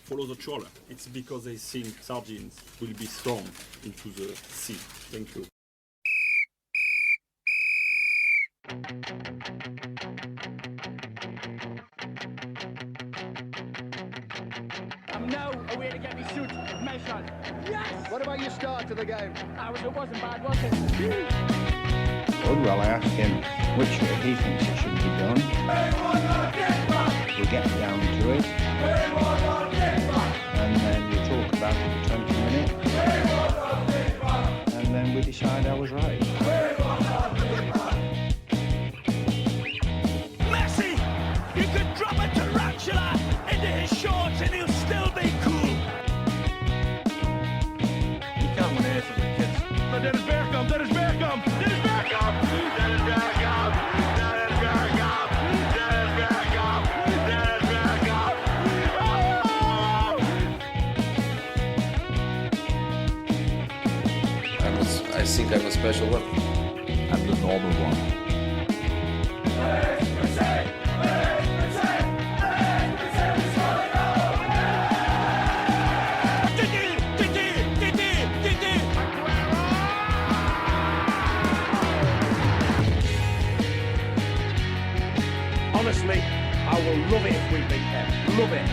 follow the trawler. It's because they think sardines will be thrown into the sea. Thank you. I'm now away to get me suit measured. Yes! What about your start to the game? It wasn't bad, was it? Well, I asked him which way he thinks it should be done. We get down to it. And then we talk about it for 20 minutes. And then we decide I was right. Messi! You could drop a tarantula into his shorts and he'll still be cool. You can't win anything with kids. But Dennis Bergkamp! Dennis Bergkamp! Dennis Bergkamp! Dennis Bergkamp! Dennis Bergkamp! Dennis Bergkamp! Dennis Bergkamp! I think I'm a special one. I'm the normal one. Honestly, I will love it if we beat them. Love it.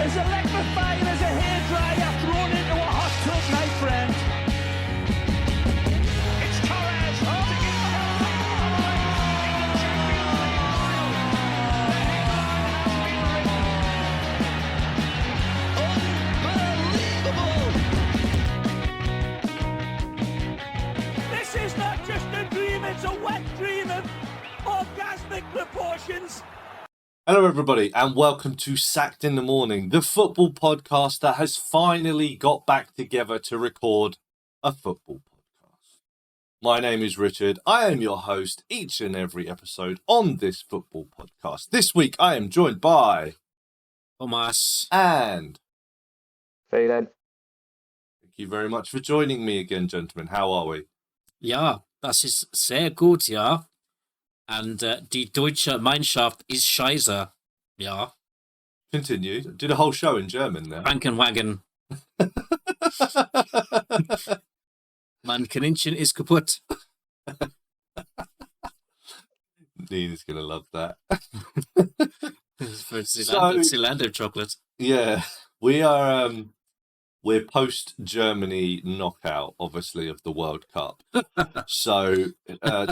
As electrifying as a hairdryer thrown into a hot tub, my friend. It's Torres. Unbelievable. This is not just a dream, it's a wet dream of orgasmic proportions. Hello, everybody, and welcome to Sacked in the Morning, the football podcast that has finally got back together to record a football podcast. My name is Richard. I am your host each and every episode on this football podcast. This week, I am joined by Thomas and Thelan. thank you very much for joining me again, gentlemen. How are we? Ja, das ist sehr gut, ja. Und die deutsche Mannschaft ist scheiße, ja. Continue. Do the whole show in German now. Krankenwagen. Mein Kaninchen ist kaputt. Nina's going to love that. For Zalando chocolate. Yeah, we are. We're post-Germany knockout, obviously, of the World Cup. So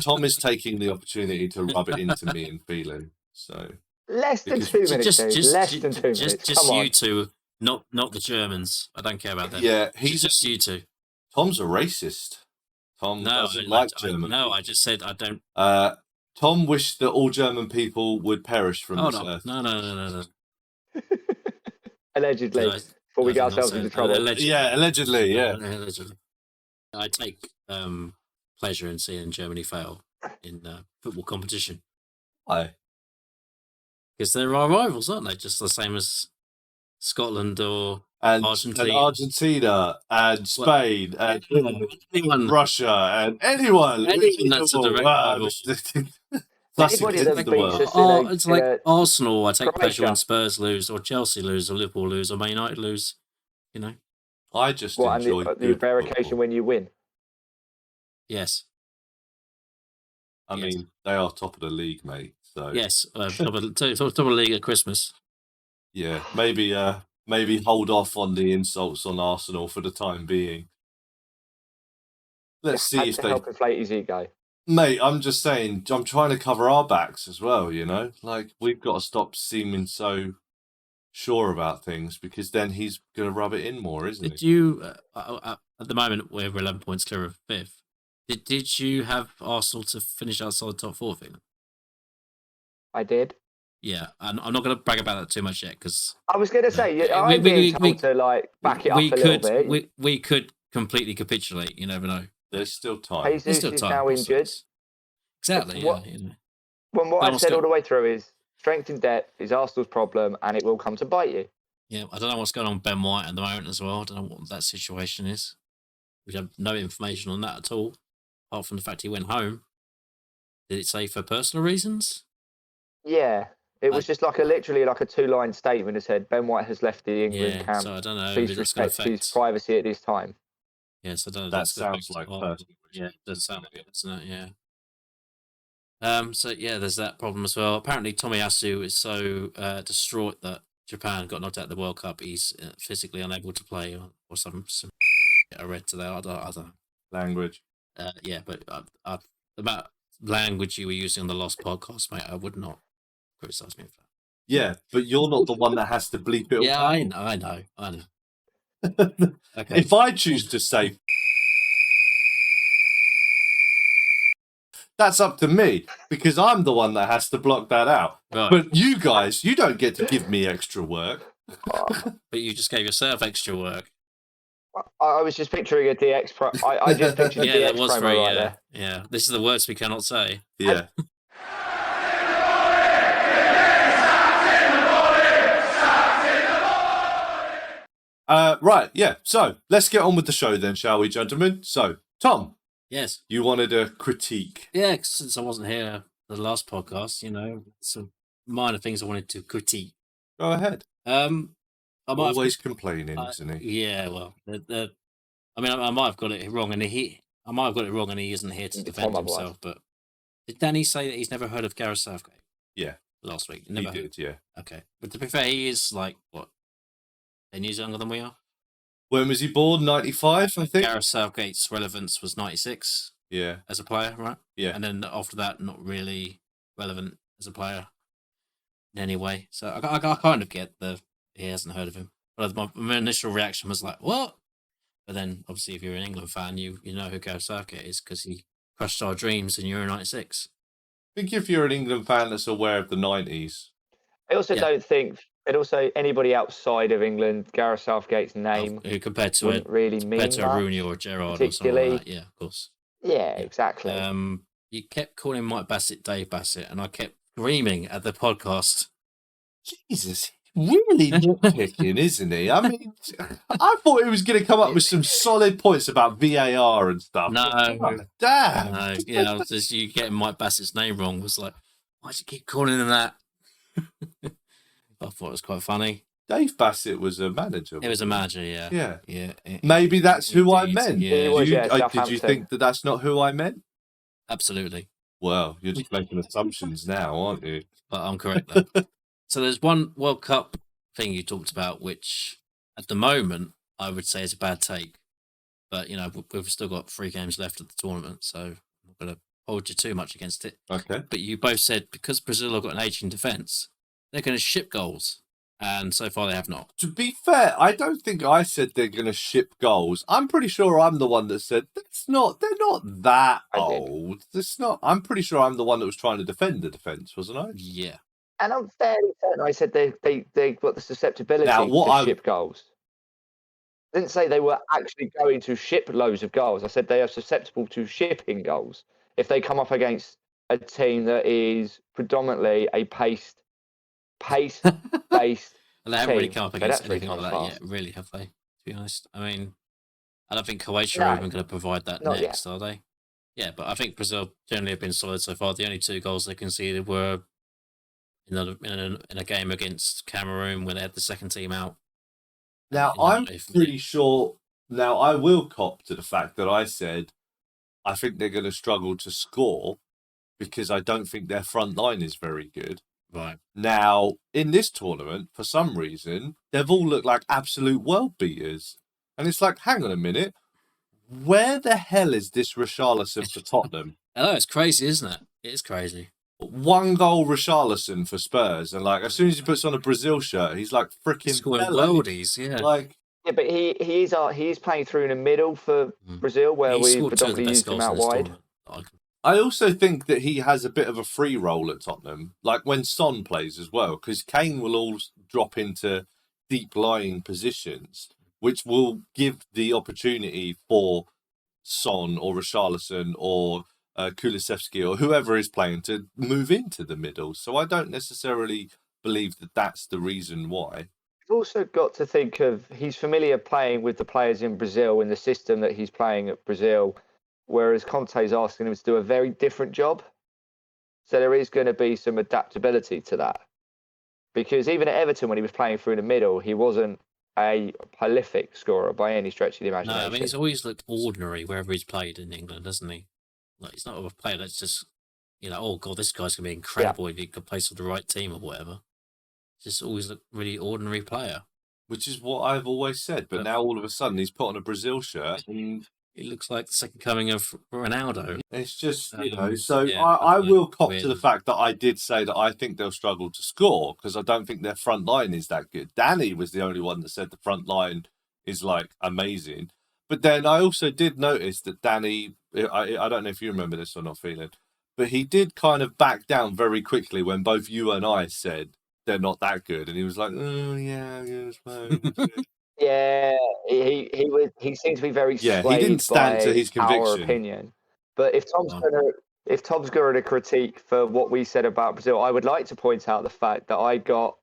Tom is taking the opportunity to rub it into me and Thelan. So Less than Because- 2 minutes, Just, dude. Less than 2 minutes. just Come you on. two, not the Germans. I don't care about them. yeah, It's he's just you two. Tom's a racist. Tom No, doesn't like German. no, I just said I don't. Tom wished that all German people would perish from Hold this on. earth. No. Allegedly. Did I- Before we did get I ourselves not into say- trouble. Allegedly. Yeah, allegedly. Yeah, Allegedly. I take pleasure in seeing Germany fail in football competition Why? because they're our rivals, aren't they? Just the same as Scotland or And Argentina. Argentina and Spain and anyone. Russia and anyone. Anyone that's a direct rival. Classic Anybody end that of the beats world. us Oh, it's like Arsenal. I take Croatia. pleasure when Spurs lose, or Chelsea lose, or Liverpool lose, or Man United lose. You know, I just What, and enjoy the good verification football. when you win. yes, I Yes. mean, they are top of the league, mate. So yes. Top of the league at Christmas. yeah, maybe hold off on the insults on Arsenal for the time being. Let's see Had if to they, help inflate his ego. mate. I'm just saying, I'm trying to cover our backs as well. You know, like we've got to stop seeming so sure about things because then he's going to rub it in more, isn't Did he? you at the moment we're 11 points clear of fifth? Did you have Arsenal to finish outside the top four thing? I did. Yeah, and I'm not going to brag about that too much yet because I was going to say, We- I'm we- being we- told to like back it up we a little could bit. we could completely capitulate. You never know. There's still time. There's Jesus still is time. now of course there injured. is. Exactly. What- Yeah. You know. When what No, I've what's said all go- the way through is strength in depth is Arsenal's problem and it will come to bite you. Yeah, I don't know what's going on with Ben White at the moment as well. I don't know what that situation is. We have no information on that at all, apart from the fact he went home. Did it say for personal reasons? Yeah. It was just like literally like a 2-line statement that said Ben White has left the England camp. So I don't know. Please if that's gonna respect his affect. privacy at this time. Yes, I don't know. if That that's gonna sounds affect- like oh, personal yeah, it does sound like it, doesn't it? Yeah. So yeah, there's that problem as well. Apparently, Tomiyasu is so distraught that Japan got knocked out of the World Cup. He's physically unable to play, or some I read today. I don't know. Language. Yeah, but about language you were using on the Lost podcast, mate, I would not criticize me for that. Yeah, but you're not the one that has to bleep it. Yeah, all I know. Okay. If I choose to say, that's up to me because I'm the one that has to block that out. Right. But you guys, you don't get to give me extra work. But you just gave yourself extra work. I was just picturing a DX pro. I just pictured a Yeah, DX that was promo very. right there. Yeah, this is the words we cannot say. Yeah. Right, yeah. So let's get on with the show then, shall we, gentlemen? So, Tom, Yes. you wanted a critique. Yeah, since I wasn't here the last podcast, some minor things I wanted to critique. Go ahead. I might have- Always complaining, isn't he? Yeah, well, I mean, I might have got it wrong, and he isn't here to defend Tom, otherwise. himself. But did Danny say that he's never heard of Gareth Southgate Yeah, last week? he Never heard. did, yeah. Okay, but to be fair, he is like what 10 years younger than we are. When was he born? 95, I think? Gareth Southgate's relevance was 96 Yeah, as a player, right? yeah. And then after that, not really relevant as a player in any way. So I kind of get he hasn't heard of him. But my initial reaction was like, what? But then, obviously, if you're an England fan, you know who Gareth Southgate is because he crushed our dreams in Euro '96. I think if you're an England fan that's aware of the 90s, I also Yeah. don't think, and also anybody outside of England, Gareth Southgate's name Who compared to wouldn't really mean compared to a much. Rooney or a Gerrard or something like that. Yeah, of course. Yeah, exactly. You kept calling Mike Bassett Dave Bassett, and I kept screaming at the podcast. Jesus, really nitpicking, isn't he? I mean, I thought he was going to come up with some solid points about VAR and stuff. No. God damn. No, yeah, I was just you getting Mike Bassett's name wrong was like, why do you keep calling him that? I thought it was quite funny. Dave Bassett was a manager. It was a manager, yeah. Yeah. Yeah. Maybe that's who I Indeed, meant. yeah. He was, Did you, yeah, did you Southampton. think that that's not who I meant? Absolutely. Well, you're just making assumptions now, aren't you? But I'm correct there. So there's one World Cup thing you talked about, which at the moment I would say is a bad take. But, we've still got 3 games left of the tournament, so I'm not going to hold you too much against it. Okay. But you both said because Brazil have got an aging defence, they're going to ship goals. And so far they have not. To be fair, I don't think I said they're going to ship goals. I'm pretty sure I'm the one that said they're not that I did. old. It's not. I'm pretty sure I'm the one that was trying to defend the defence, wasn't I? Yeah. And I'm fairly certain I said they got the susceptibility Now, what to ship goals. I didn't say they were actually going to ship loads of goals. I said they are susceptible to shipping goals if they come up against a team that is predominantly a pace-based And they haven't really team. come up They against don't really anything like come that fast. yet, really, have they? To be honest. I mean, I don't think Croatia No, are even going to provide that not next, are they? Yeah, but I think Brazil generally have been solid so far. The only 2 goals they conceded were in a game against Cameroon when they had the second team out. Now, You know, I'm if- pretty sure. Now, I will cop to the fact that I said I think they're going to struggle to score because I don't think their front line is very good. Right. Now, in this tournament, for some reason, they've all looked like absolute world beaters. And it's like, hang on a minute. Where the hell is this Richarlison for Tottenham? I know, it's crazy, isn't it? It is crazy. 1 goal Richarlison for Spurs. And like, as soon as he puts on a Brazil shirt, he's like freaking Scoring Pele. worldies, yeah. Like, Yeah, but he's playing through in the middle for Brazil, where He we scored 2 of the predominantly best used him goals in out this wide. tournament. I also think that he has a bit of a free role at Tottenham, like when Son plays as well, because Kane will all drop into deep lying positions, which will give the opportunity for Son or Richarlison or Kulusevski or whoever is playing to move into the middle. So I don't necessarily believe that that's the reason why. You've also got to think of he's familiar playing with the players in Brazil in the system that he's playing at Brazil, whereas Conte's asking him to do a very different job. So there is going to be some adaptability to that. because even at Everton, when he was playing through the middle, he wasn't a prolific scorer by any stretch of the No, imagination. I mean, he's always looked ordinary wherever he's played in England, doesn't he? Like, he's not a player that's just, oh, God, this guy's going to be incredible if he could play for the right team or whatever. Just always looked really ordinary player. Which is what I've always said. But now all of a sudden he's put on a Brazil shirt and he looks like the second coming of Ronaldo. It's just, yeah, I will cop weird. to the fact that I did say that I think they'll struggle to score because I don't think their front line is that good. Danny was the only one that said the front line is like amazing. But then I also did notice that Danny, I don't know if you remember this or not, Thelan, but he did kind of back down very quickly when both you and I said they're not that good. And he was like, oh, yeah, it's fine. Yeah, he seemed to be very swayed he didn't stand by to his our conviction. opinion. But if Tom's going to critique for what we said about Brazil, I would like to point out the fact that I got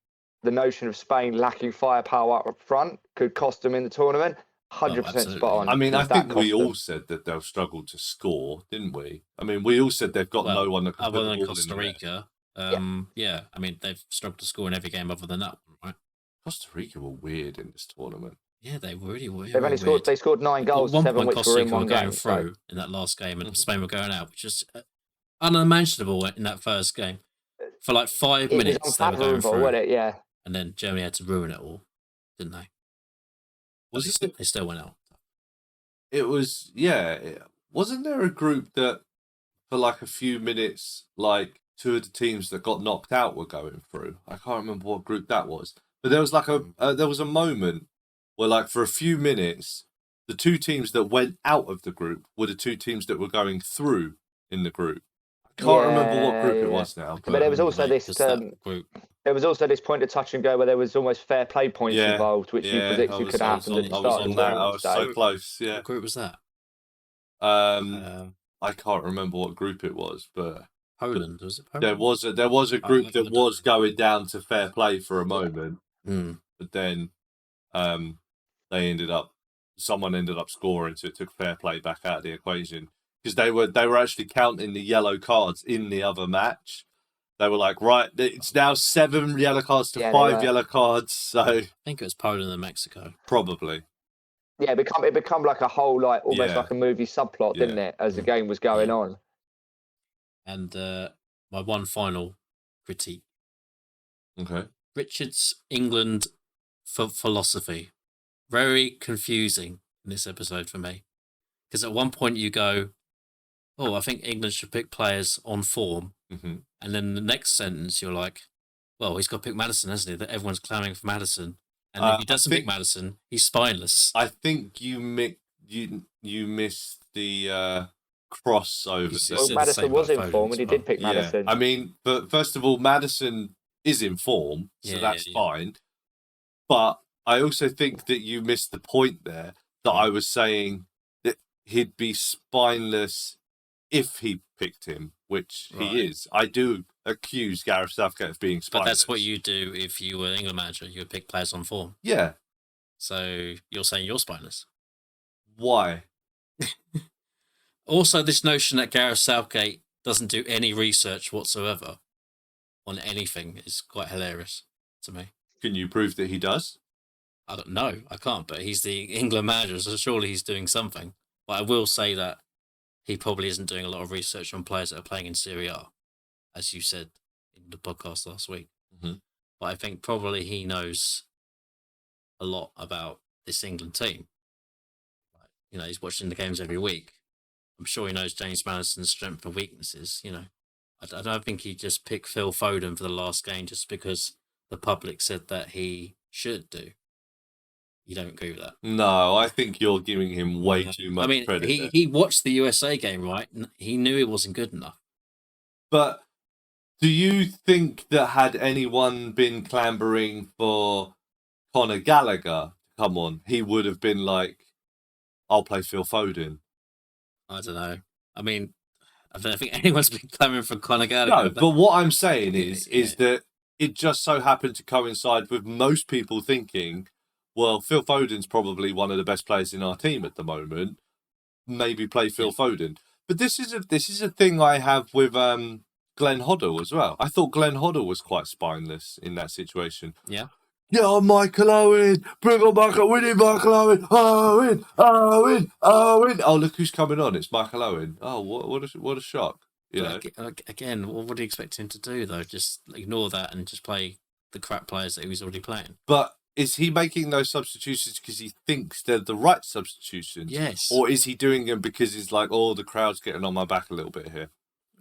the notion of Spain lacking firepower up front could cost them in the tournament. 100% spot on. I mean, I That think cost we all them. said that they'll struggle to score, didn't we? I mean, we all said they've got no one that can put other the than ball Costa in the net. Rica. Yeah, I mean, they've struggled to score in every game other than that one, right? Costa Rica were weird in this tournament. Yeah, they were really weird. They scored 9 goals, At one 7 point, which Costa were in Rica one were going game. through in that last game, and Spain were going out, which is unimaginable in that first game. For like 5 minutes, they were going through, wasn't it? Yeah. and then Germany had to ruin it all, didn't they? They still went out. It was, wasn't there a group that for like a few minutes, like 2 of the teams that got knocked out were going through? I can't remember what group that was, but there was like there was a moment where like for a few minutes, the 2 teams that went out of the group were the 2 teams that were going through in the group. I can't remember what group it was now. But there was also this group. There was also this point of touch and go where there was almost fair play points involved, which you predicted could happen at the start of the tournament. I was so close. Yeah. What group was that? I can't remember what group it was, but Poland, was it Poland? There was a group that was going down to fair play for a moment, but then someone ended up scoring, so it took fair play back out of the equation because they were actually counting the yellow cards in the other match. They were like, right, it's now 7 yellow cards to 5 yellow cards. So I think it was Poland and Mexico. Probably. Yeah, it become like a whole almost like a movie subplot, didn't it, as the game was going on? And my one final critique. Okay. Richard's England philosophy. Very confusing in this episode for me. Because at one point you go, I think England should pick players on form. Mm-hmm. And then the next sentence you're like, well, he's got to pick Maddison, hasn't he? That everyone's clamouring for Maddison. And if he doesn't pick Maddison, he's spineless. I think you missed the crossover. Well, Maddison was in form and he did pick Maddison. I mean, but first of all, Maddison is in form, so that's fine. But I also think that you missed the point there that I was saying that he'd be spineless if he picked him, which he is. I do accuse Gareth Southgate of being spineless. But that's what you do if you were England manager. You would pick players on form. Yeah. So you're saying you're spineless. Why? Also, this notion that Gareth Southgate doesn't do any research whatsoever on anything is quite hilarious to me. Can you prove that he does? I don't know. I can't, but he's the England manager, so surely he's doing something. But I will say that he probably isn't doing a lot of research on players that are playing in Serie A, as you said in the podcast last week. Mm-hmm. But I think probably he knows a lot about this England team. He's watching the games every week. I'm sure he knows James Maddison's strengths and weaknesses. I don't think he just picked Phil Foden for the last game just because the public said that he should do. You don't agree with that? No, I think you're giving him way too much credit. He watched the USA game, right? He knew it wasn't good enough. But do you think that had anyone been clambering for Conor Gallagher to come on, he would have been like, I'll play Phil Foden? I don't know. I mean, I don't think anyone's been clamoring for Conor Gallagher. No, but what I'm saying is that it just so happened to coincide with most people thinking, well, Phil Foden's probably one of the best players in our team at the moment. Maybe play Phil Foden. But this is a thing I have with Glenn Hoddle as well. I thought Glenn Hoddle was quite spineless in that situation. Yeah. Get on Michael Owen, bring on Michael Owen, Owen. Oh, look who's coming on! It's Michael Owen. Oh, what a shock! You know. Again, what do you expect him to do though? Just ignore that and just play the crap players that he was already playing. But is he making those substitutions because he thinks they're the right substitutions? Yes. Or is he doing them because he's like, oh, the crowd's getting on my back a little bit here?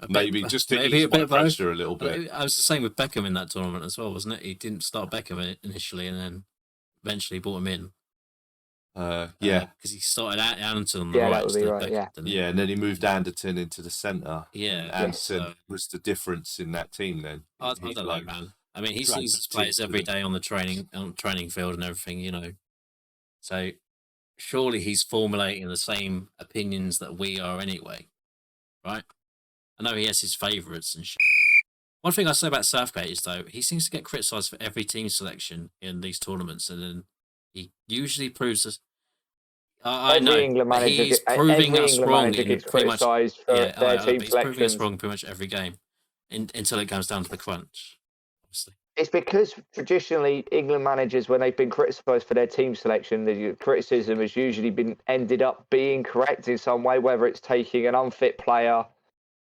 Maybe just to ease my pressure a little bit. I was the same with Beckham in that tournament as well, wasn't it? He didn't start Beckham initially and then eventually brought him in. Yeah. Because he started Anderton on the right. That would be right, Beckham, yeah. And then he moved Anderton into the centre. Yeah. Anderton was the difference in that team then. I don't know, man. I mean, he sees his players every day on the training field and everything, you know. So surely he's formulating the same opinions that we are anyway, right? I know he has his favourites and shit. One thing I say about Southgate is, though, he seems to get criticised for every team selection in these tournaments, and then he usually proves us. I know England manager he's proving us wrong gets in pretty much. criticised for their team he's proving us selections. wrong pretty much every game, until it comes down to the crunch. Obviously, It's because traditionally England managers, when they've been criticised for their team selection, the criticism has usually ended up being correct in some way, whether it's taking an unfit player,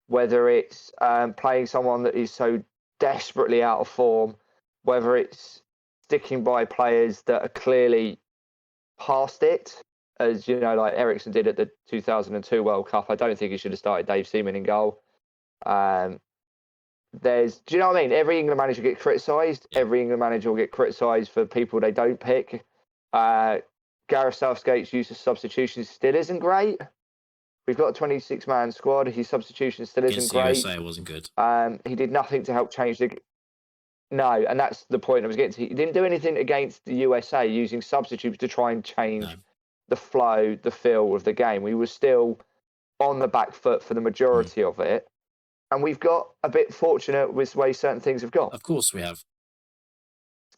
whether it's playing someone that is so desperately out of form, whether it's sticking by players that are clearly past it, as you know, like Ericsson did at the 2002 World Cup. I don't think he should have started Dave Seaman in goal. Do you know what I mean? Every England manager will get criticised. Every England manager will get criticised for people they don't pick. Gareth Southgate's use of substitutions still isn't great. We've got a 26-man squad. His substitution still isn't great. USA wasn't good. He did nothing to help change the. No, and that's the point I was getting to. He didn't do anything against the USA using substitutes to try and change the flow, the feel of the game. We were still on the back foot for the majority of it. And we've got a bit fortunate with the way certain things have gone. Of course we have.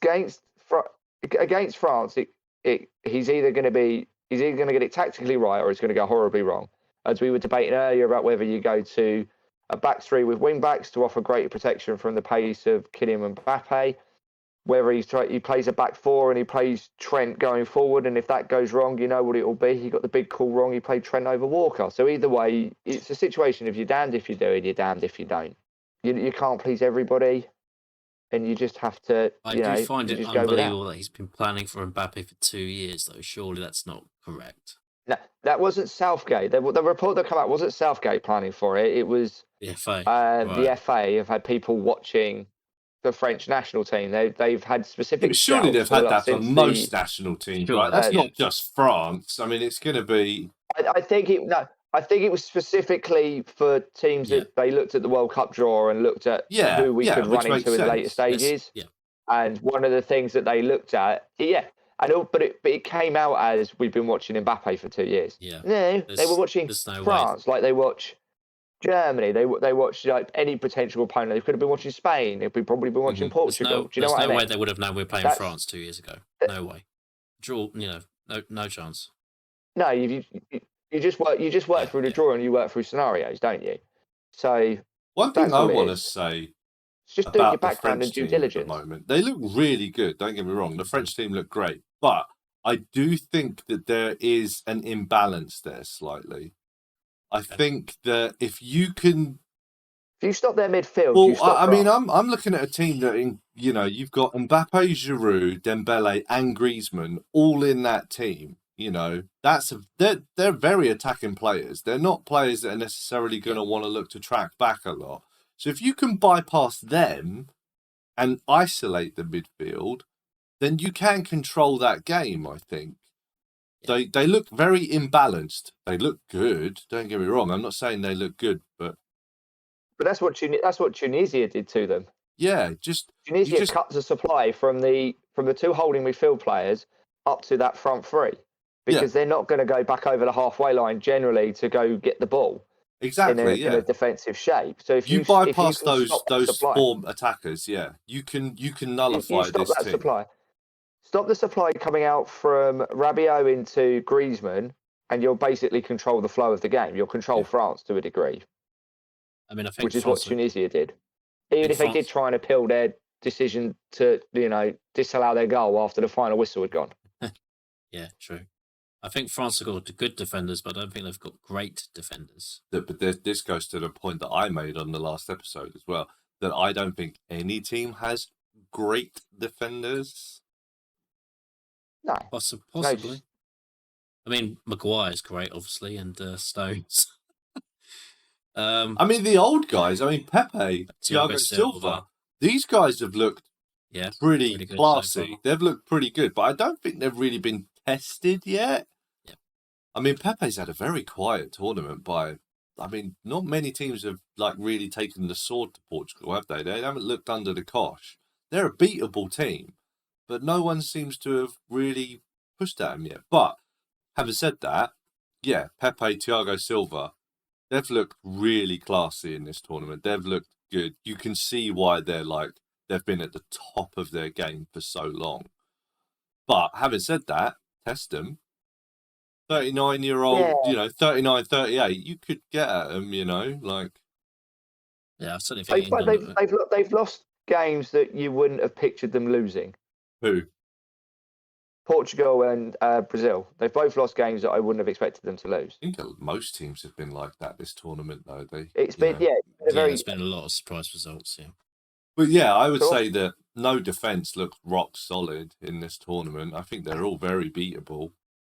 Against France, he's either going to get it tactically right or it's going to go horribly wrong. As we were debating earlier about whether you go to a back three with wing backs to offer greater protection from the pace of Kylian Mbappe, whether he plays a back four and he plays Trent going forward, and if that goes wrong, you know what it will be. He got the big call wrong. He played Trent over Walker. So either way, it's a situation of you're damned if you do and you're damned if you don't. You can't please everybody, and you just have to. I do find it unbelievable that he's been planning for Mbappe for 2 years, though. Surely that's not correct. No, that wasn't Southgate. The report that came out wasn't Southgate planning for it. It was the FA. The FA have had people watching the French national team. They've had specific. Surely they've had that for most national teams, right? That's not just France. I mean, it's going to be. I think it was specifically for teams that they looked at the World Cup draw and looked at who we could run into in the later stages. Yes. And one of the things that they looked at, but it came out as we've been watching Mbappe for 2 years. Yeah. No, they were watching France like they watch Germany. They watch like any potential opponent. They could have been watching Spain. They've probably been watching Portugal. Do you know what I mean? There's no way they would have known we were playing France 2 years ago. No way. Draw, no chance. No, you just work through the draw and you work through scenarios, don't you? So one thing I want to say. It's just doing your about the background French and due team at diligence. the moment. They look really good, don't get me wrong. The French team look great. But I do think that there is an imbalance there slightly. I think that if you stop their midfield, I'm looking at a team that, you've got Mbappe, Giroud, Dembele, and Griezmann all in that team. They're very attacking players. They're not players that are necessarily going to want to look to track back a lot. So if you can bypass them and isolate the midfield, then you can control that game, I think. Yeah. They look very imbalanced. They look good. Don't get me wrong. I'm not saying they look good, but that's what Tunisia did to them. Yeah, Tunisia cut the supply from the two holding midfield players up to that front three because they're not going to go back over the halfway line generally to go get the ball. Exactly, in a defensive shape. So if you bypass those form attackers, you can nullify this team. Stop the supply coming out from Rabiot into Griezmann, and you'll basically control the flow of the game. You'll control France to a degree. I mean, I think which is what France, Tunisia did. Even think if they did France- try and appeal their decision to, disallow their goal after the final whistle had gone. yeah, true. I think France have got good defenders, but I don't think they've got great defenders. But this goes to the point that I made on the last episode as well, that I don't think any team has great defenders. No. Possibly. I mean, Maguire's great, obviously, and Stones. I mean, the old guys. I mean, Pepe, Thiago Thiago Silva. Silva. These guys have looked pretty good so classy. far. They've looked pretty good, but I don't think they've really been tested yet. Yeah. I mean, Pepe's had a very quiet tournament not many teams have really taken the sword to Portugal, have they? They haven't looked under the cosh. They're a beatable team, but no one seems to have really pushed at them yet. But having said that, yeah, Pepe, Thiago Silva, they've looked really classy in this tournament. They've looked good. You can see why they've been at the top of their game for so long. But having said that, test them. 39-year-old, 39, 38, you could get at them, Yeah, I certainly think They've lost games that you wouldn't have pictured them losing. Who? Portugal and Brazil. They've both lost games that I wouldn't have expected them to lose. I think most teams have been like that this tournament, though. It's been there's been a lot of surprise results, yeah. But yeah, I would say that no defence looked rock solid in this tournament. I think they're all very beatable.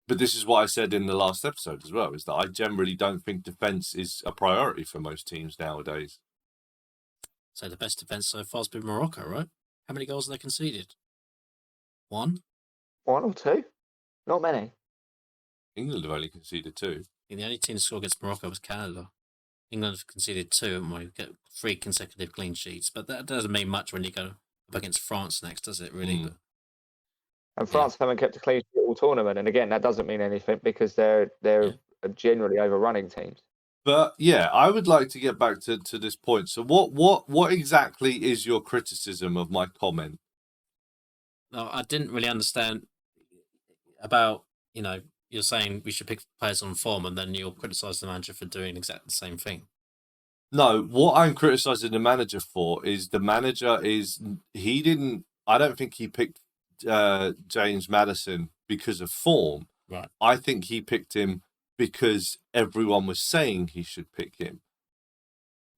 But this is what I said in the last episode as well, is that I generally don't think defence is a priority for most teams nowadays. So the best defence so far has been Morocco, right? How many goals have they conceded? 1? 1 or 2? Not many. England have only conceded 2. And the only team to score against Morocco was Canada. England have conceded 2, and we get 3 consecutive clean sheets. But that doesn't mean much when you go up against France next, does it, really? And France haven't kept a clean sheet all tournament. And again, that doesn't mean anything because they're generally overrunning teams. But yeah, I would like to get back to this point. So what exactly is your criticism of my comment? No, I didn't really understand about, you're saying we should pick players on form and then you'll criticise the manager for doing exactly the same thing. No, what I'm criticising the manager for is I don't think he picked James Maddison because of form. Right. I think he picked him because everyone was saying he should pick him.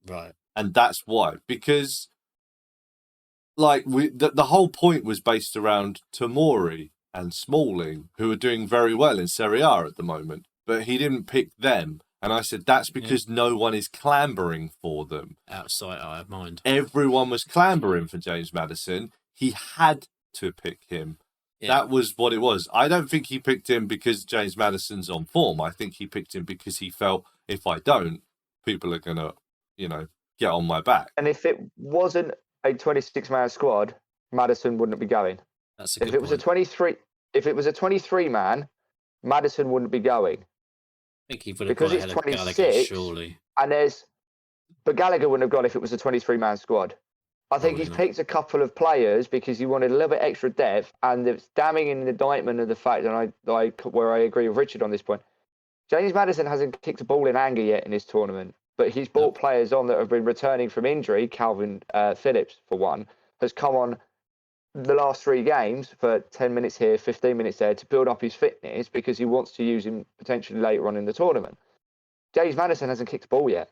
Right. And that's why. Because the whole point was based around Tomori and Smalling, who are doing very well in Serie A at the moment, but he didn't pick them. And I said, that's because no one is clambering for them. Out of sight, out of mind. Everyone was clambering for James Maddison. He had to pick him. Yeah. That was what it was. I don't think he picked him because James Maddison's on form. I think he picked him because he felt, if I don't, people are going to, get on my back. And if it wasn't a 26-man squad, Maddison wouldn't be going. That's a good If it was a 23-man, Maddison wouldn't be going. I think he would have because gone it's ahead of 26, Gallagher, surely. But Gallagher wouldn't have gone if it was a 23-man squad. I think he's picked a couple of players because he wanted a little bit extra depth, and it's damning in the indictment of the fact, and where I agree with Richard on this point, James Maddison hasn't kicked a ball in anger yet in this tournament, but he's brought players on that have been returning from injury. Calvin Phillips, for one, has come on the last 3 games for 10 minutes here, 15 minutes there to build up his fitness because he wants to use him potentially later on in the tournament. James Maddison hasn't kicked a ball yet.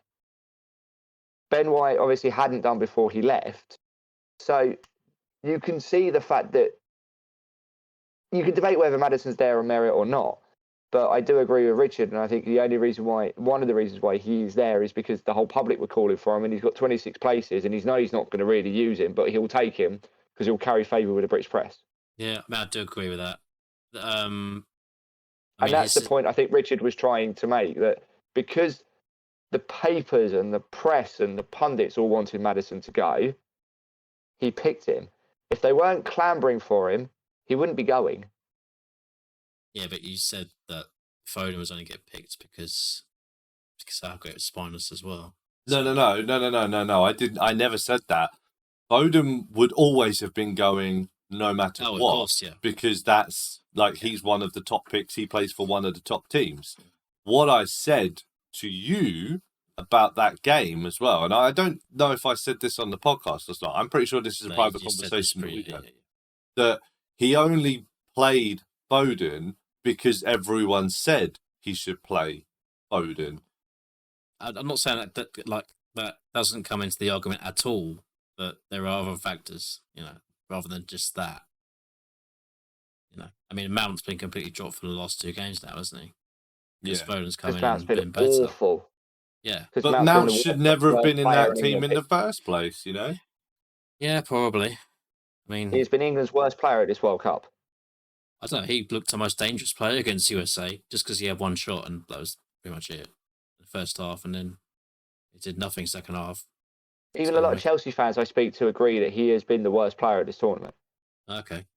Ben White obviously hadn't done before he left. So you can see the fact that you can debate whether Maddison's there on merit or not. But I do agree with Richard, and I think one of the reasons why he's there is because the whole public were calling for him, and he's got 26 places, and he's not going to really use him, but he'll take him because he'll carry favour with the British press. Yeah, I do agree with that. And that's the point I think Richard was trying to make, that because the papers and the press and the pundits all wanted Maddison to go, he picked him. If they weren't clambering for him, he wouldn't be going. Yeah, but you said that Foden was only get picked because how great was Spineless as well. No. I didn't. I never said that. Foden would always have been going no matter what. Of course, yeah. Because that's he's one of the top picks. He plays for one of the top teams. What I said to you about that game as well. And I don't know if I said this on the podcast or not. I'm pretty sure this is a No, private you said this conversation that we pretty- had. That he only played Foden because everyone said he should play Foden. I'm not saying that doesn't come into the argument at all, but there are other factors, rather than just that. I mean, Mount's been completely dropped for the last 2 games now, hasn't he? Because Foden's come Because in Mount's and been been better. awful. Yeah. 'Cause But Mount's been Mount the should worst never have been in player that team in England. the first place, Yeah, probably. I mean, He's been England's worst player at this World Cup. I don't know. He looked the most dangerous player against USA just because he had 1 shot, and that was pretty much it. The first half, and then he did nothing second half. Even a lot of Chelsea fans I speak to agree that he has been the worst player at this tournament. Okay.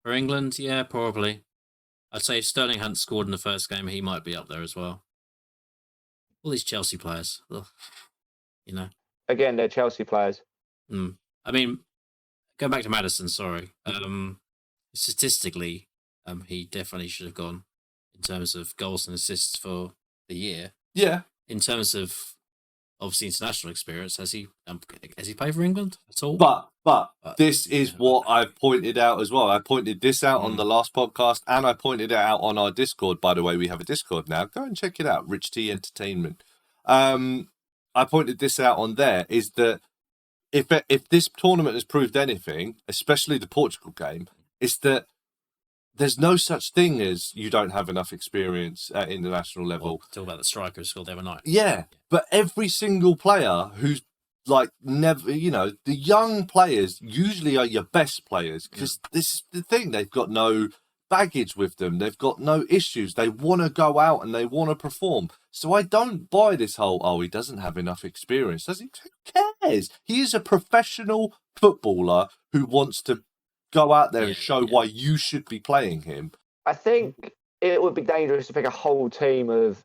For England, yeah, probably. I'd say if Sterling hadn't scored in the first game, he might be up there as well. All these Chelsea players, ugh. Again, they're Chelsea players. I mean, going back to Maddison, sorry. Statistically, he definitely should have gone in terms of goals and assists for the year. Yeah. In terms of obviously international experience, has he played for England at all? But this is what I've pointed out as well. I pointed this out on the last podcast, and I pointed it out on our Discord. By the way, we have a Discord now. Go and check it out, Rich T Entertainment. I pointed this out on there, is that if this tournament has proved anything, especially the Portugal game, is that there's no such thing as you don't have enough experience at international level. Talk about the striker who scored the other night. Yeah, but every single player who's never, the young players usually are your best players, because this is the thing. They've got no baggage with them. They've got no issues. They want to go out and they want to perform. So I don't buy this whole, he doesn't have enough experience. Does he? Who cares? He is a professional footballer who wants to go out there and show why you should be playing him. I think it would be dangerous to pick a whole team of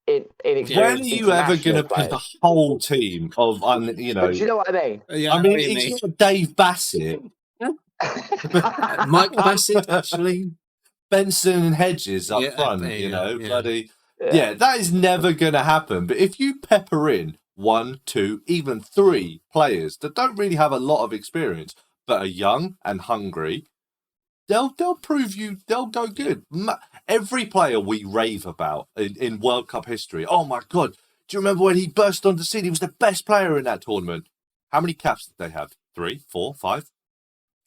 inexperienced. When are you ever going to players. pick a whole team of, But do you know what I mean? Yeah, I mean, it's not Dave Bassett. Mike Bassett, actually. Benson and Hedges up front, bloody. Yeah, that is never going to happen. But if you pepper in 1, 2, even 3 players that don't really have a lot of experience, but are young and hungry, they'll prove you, they'll go good. Every player we rave about in World Cup history, oh my God, do you remember when he burst onto the scene? He was the best player in that tournament. How many caps did they have? 3, 4, 5?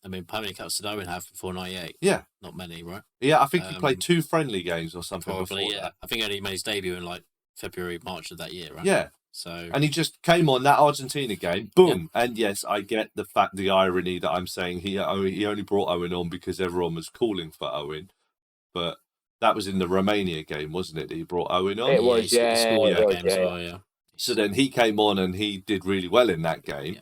I mean, how many caps did Owen have before 98? Yeah. Not many, right? Yeah, I think he played 2 friendly games or something. Probably, before yeah. that. I think he only made his debut in February, March of that year, right? Yeah. So, and he just came on that Argentina game, boom. Yeah. And yes, I get the irony that I'm saying he only brought Owen on because everyone was calling for Owen, but that was in the Romania game, wasn't it? That he brought Owen on. It was, he scored that game as well, yeah. So then he came on and he did really well in that game. Yeah.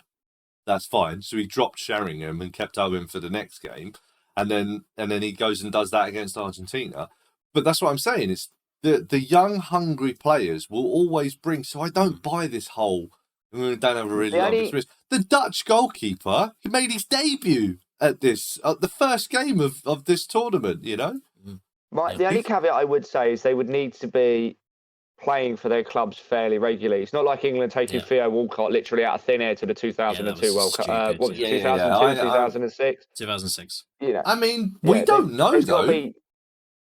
That's fine. So he dropped Sheringham and kept Owen for the next game, and then he goes and does that against Argentina. But that's what I'm saying is the young, hungry players will always bring. So I don't buy this whole. We don't have a really long experience. The Dutch goalkeeper, he made his debut at the first game of this tournament. The only caveat I would say is they would need to be playing for their clubs fairly regularly. It's not like England taking Theo Walcott literally out of thin air to the 2002 World Cup. What was it, 2002, 2006? 2006. I mean, we don't know, though.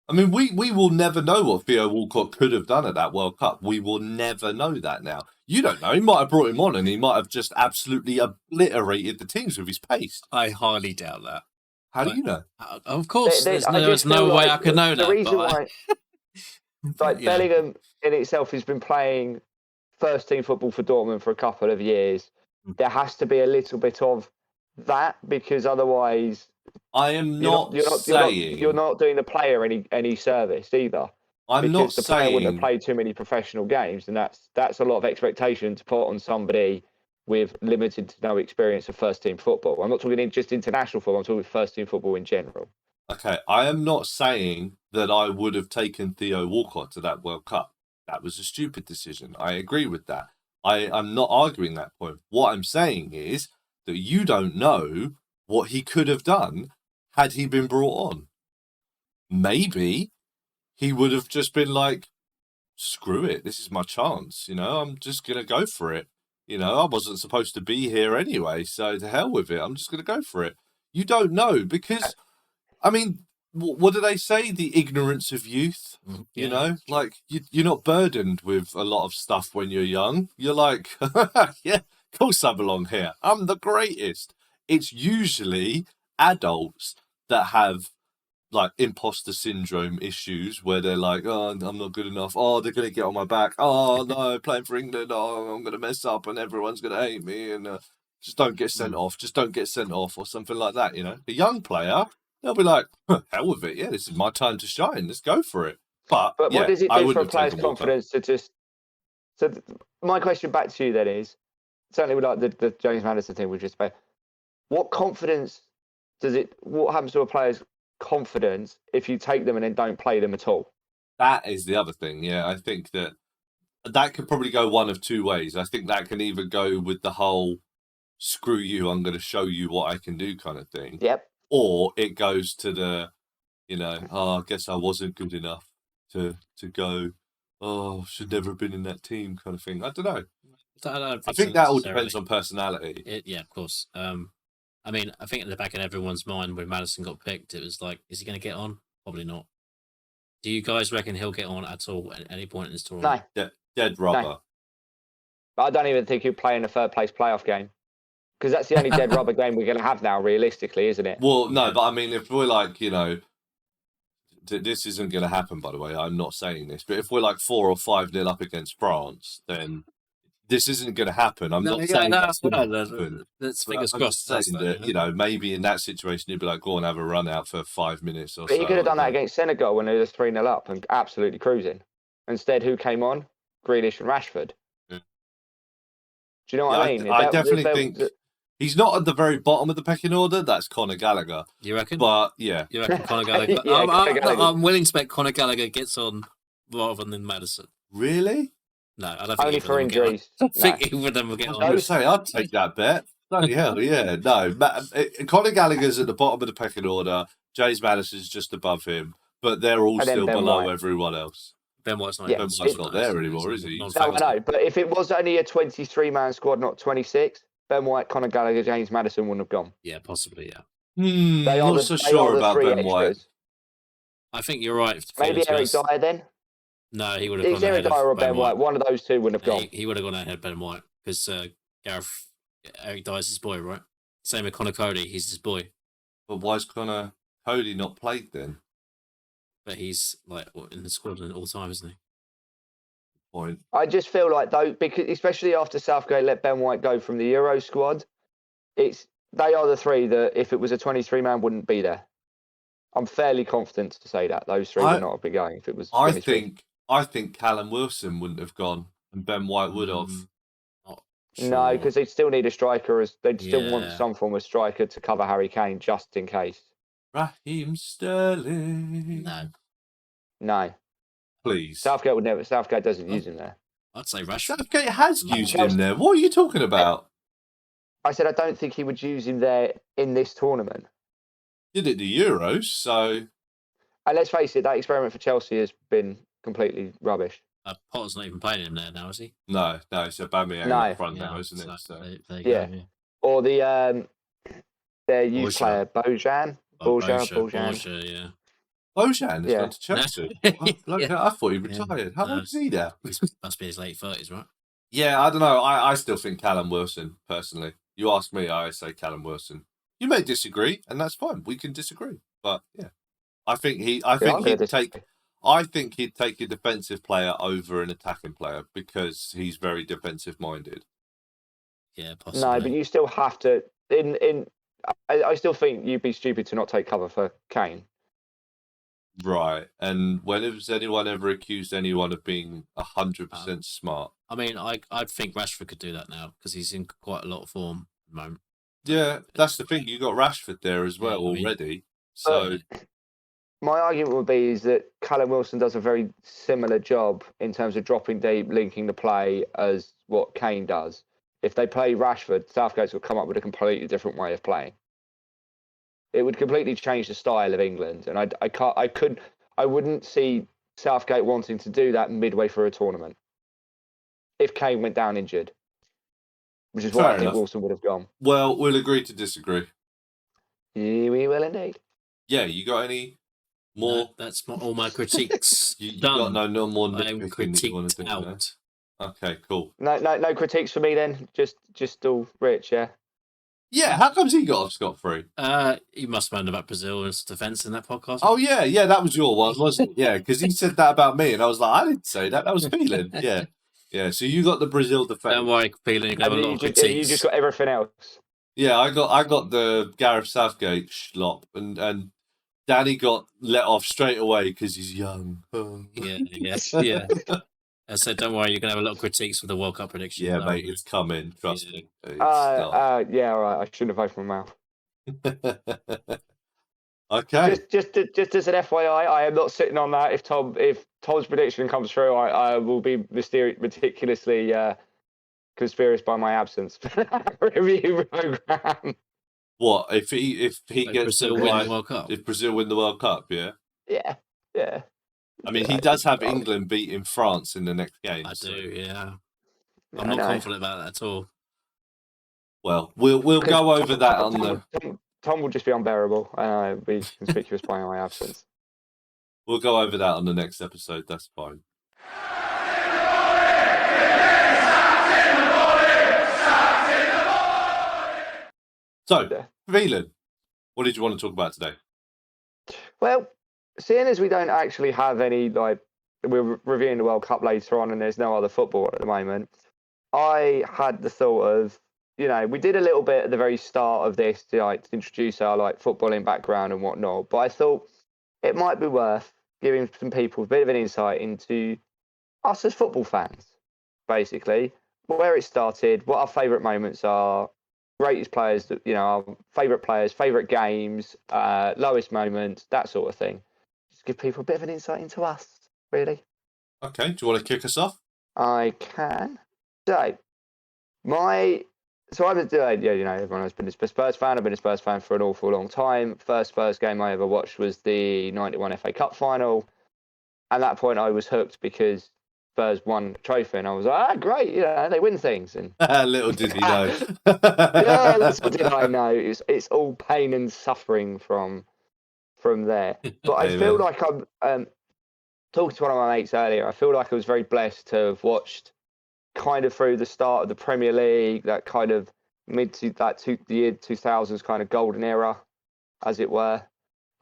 I mean, we will never know what Theo Walcott could have done at that World Cup. We will never know that now. You don't know. He might have brought him on and he might have just absolutely obliterated the teams with his pace. I highly doubt that. How do you know? Of course, there's no way I could know that. The reason why... Bellingham in itself has been playing first team football for Dortmund for a couple of years. There has to be a little bit of that, because otherwise I am not saying you're not doing the player any service either. I'm not saying the player wouldn't have played too many professional games, and that's a lot of expectation to put on somebody with limited to no experience of first team football. I'm not talking just international football, I'm talking first team football in general. Okay, I am not saying that I would have taken Theo Walcott to that World Cup. That was a stupid decision. I agree with that. I'm not arguing that point. What I'm saying is that you don't know what he could have done had he been brought on. Maybe he would have just been like, screw it. This is my chance. I'm just going to go for it. I wasn't supposed to be here anyway, so to hell with it. I'm just going to go for it. You don't know because, I mean, what do they say? The ignorance of youth. Like you're not burdened with a lot of stuff when you're young. You're like, yeah, of course I belong here. I'm the greatest. It's usually adults that have like imposter syndrome issues where they're like, oh, I'm not good enough. Oh, they're going to get on my back. Oh, no, playing for England. Oh, I'm going to mess up and everyone's going to hate me. And just don't get sent off. Just don't get sent off or something like that, A young player, they'll be like, hell with it. Yeah, this is my time to shine. Let's go for it. But what does it do for a player's confidence to just... So my question back to you then is, certainly with like the James Maddison thing we just spoke, what confidence what happens to a player's confidence if you take them and then don't play them at all? That is the other thing. Yeah, I think that could probably go one of two ways. I think that can either go with the whole screw you, I'm going to show you what I can do kind of thing. Yep. Or it goes to the, I guess I wasn't good enough to go, oh, should never have been in that team kind of thing. I don't know. I think that all depends on personality. Yeah, of course. I mean, I think in the back of everyone's mind when Maddison got picked, it was like, is he going to get on? Probably not. Do you guys reckon he'll get on at all at any point in this tournament? No. Dead rubber. No. But I don't even think he'll play in a third place playoff game. Because that's the only dead rubber game we're going to have now, realistically, isn't it? Well, no, but I mean, if we're like, this isn't going to happen, by the way, I'm not saying this, but if we're like 4 or 5-0 up against France, then this isn't going to happen. I'm not saying that's going to happen. That's fingers crossed. Saying that, maybe in that situation, you'd be like, go and have a run out for 5 minutes or so. But he could have done that against Senegal when they were 3-0 up and absolutely cruising. Instead, who came on? Grealish and Rashford. Yeah. Do you know what I mean? I definitely think he's not at the very bottom of the pecking order. That's Conor Gallagher. You reckon? But, yeah. You reckon Conor Gallagher? Yeah, Conor Gallagher. I'm willing to bet Conor Gallagher gets on rather than Maddison. Really? No, I don't think only for injuries. I think either of them will get on. I would say I'd take that bet. Bloody hell, yeah. No, Conor Gallagher's at the bottom of the pecking order. James Maddison's just above him, but they're all still below everyone else. Ben White's not. Yeah. Ben White's not there anymore, is he? No, I know, but if it was only a 23-man squad, not 26, Ben White, Conor Gallagher, James Maddison wouldn't have gone. Yeah, possibly, yeah. Not so sure about Ben White. I think you're right. Maybe Eric Dyer then? No, he would have gone It's Eric ahead Dyer or of Ben White. One of those two wouldn't have gone. He would have gone ahead of Ben White because Eric Dyer's his boy, right? Same with Conor Cody, he's his boy. But why's Conor Cody not played then? But he's like in the squad at all time, isn't he? Point. I just feel like though, because especially after Southgate let Ben White go from the Euro squad, they are the three that if it was a 23-man wouldn't be there. I'm fairly confident to say that those three would not be going if it was. I think Callum Wilson wouldn't have gone and Ben White would have. Sure. No, because they'd still need a striker. They'd still want some form of striker to cover Harry Kane just in case. Raheem Sterling. No. Please. Southgate would never. Southgate doesn't use him there. I'd say Rashford. Southgate has used him there. What are you talking about? I said I don't think he would use him there in this tournament. Did it the Euros, so. And let's face it, that experiment for Chelsea has been completely rubbish. Potter's not even playing him there now, is he? No, it's Aubameyang in front now, isn't it? So. There you go, yeah. Or their youth player, Bojan. Bojan, yeah. Bojan has gone to Chelsea. I thought he retired. How old is he now? He must be his late 30s, right? Yeah, I don't know. I still think Callum Wilson, personally. You ask me, I say Callum Wilson. You may disagree, and that's fine. We can disagree. But, yeah. I think he'd take a defensive player over an attacking player because he's very defensive minded. Yeah, possibly. No, but you still have to. I still think you'd be stupid to not take cover for Kane. Right, and when has anyone ever accused anyone of being 100% smart? I mean, I think Rashford could do that now because he's in quite a lot of form at the moment. Yeah, that's the thing. You got Rashford there as well already. So. My argument would be is that Callum Wilson does a very similar job in terms of dropping deep, linking the play as what Kane does. If they play Rashford, Southgate will come up with a completely different way of playing. It would completely change the style of England, and I wouldn't see Southgate wanting to do that midway through a tournament. If Kane went down injured, which is why Fair I think enough. Wilson would have gone. Well, we'll agree to disagree. Yeah, we will indeed. Yeah, you got any more? No, that's all my critiques. You done. got no more I am nitpicking that you want to critiqued do? No? out. Okay, cool. No critiques for me then. Just all Rich, yeah. Yeah, how comes he got off scot-free? You must moan about Brazil's defence in that podcast. Oh, yeah, that was your one, wasn't it? Yeah, because he said that about me, and I was like, I didn't say that. That was Thelan. Yeah. So you got the Brazil defence. Don't worry, Peeling, you can have a lot of critiques. You just got everything else. Yeah, I got the Gareth Southgate schlop, and Danny got let off straight away because he's young. Yeah. I said, don't worry, you're going to have a lot of critiques for the World Cup prediction. Yeah, mate, it's coming. Trust me. Yeah, all right. I shouldn't have opened my mouth. Okay. Just as an FYI, I am not sitting on that. If Tom's prediction comes through, I will be meticulously conspiracy by my absence for that review program. What if he Like gets Brazil win the World Cup? If Brazil win the World Cup, yeah. Yeah. I mean, he does have England beating France in the next game. I do, yeah. Yeah, I'm not confident about that at all. Well, we'll go over that on the. Tom will just be unbearable, and I'll be conspicuous by my absence. We'll go over that on the next episode. That's fine. So, Thelan, what did you want to talk about today? Well, seeing as we don't actually have any, we're reviewing the World Cup later on and there's no other football at the moment, I had the thought of, we did a little bit at the very start of this to introduce our footballing background and whatnot, but I thought it might be worth giving some people a bit of an insight into us as football fans, basically, where it started, what our favourite moments are, greatest players, our favourite players, favourite games, lowest moments, that sort of thing. Just give people a bit of an insight into us, really. Okay, do you want to kick us off? I can. So, everyone has been a Spurs fan. I've been a Spurs fan for an awful long time. First Spurs game I ever watched was the 91 FA Cup final. At that point, I was hooked because Spurs won the trophy, and I was like, great, they win things. And little did he know. yeah, little did I know. It's all pain and suffering from there. But I feel like I'm talking to one of my mates earlier. I feel like I was very blessed to have watched kind of through the start of the Premier League, that kind of the year 2000s kind of golden era, as it were,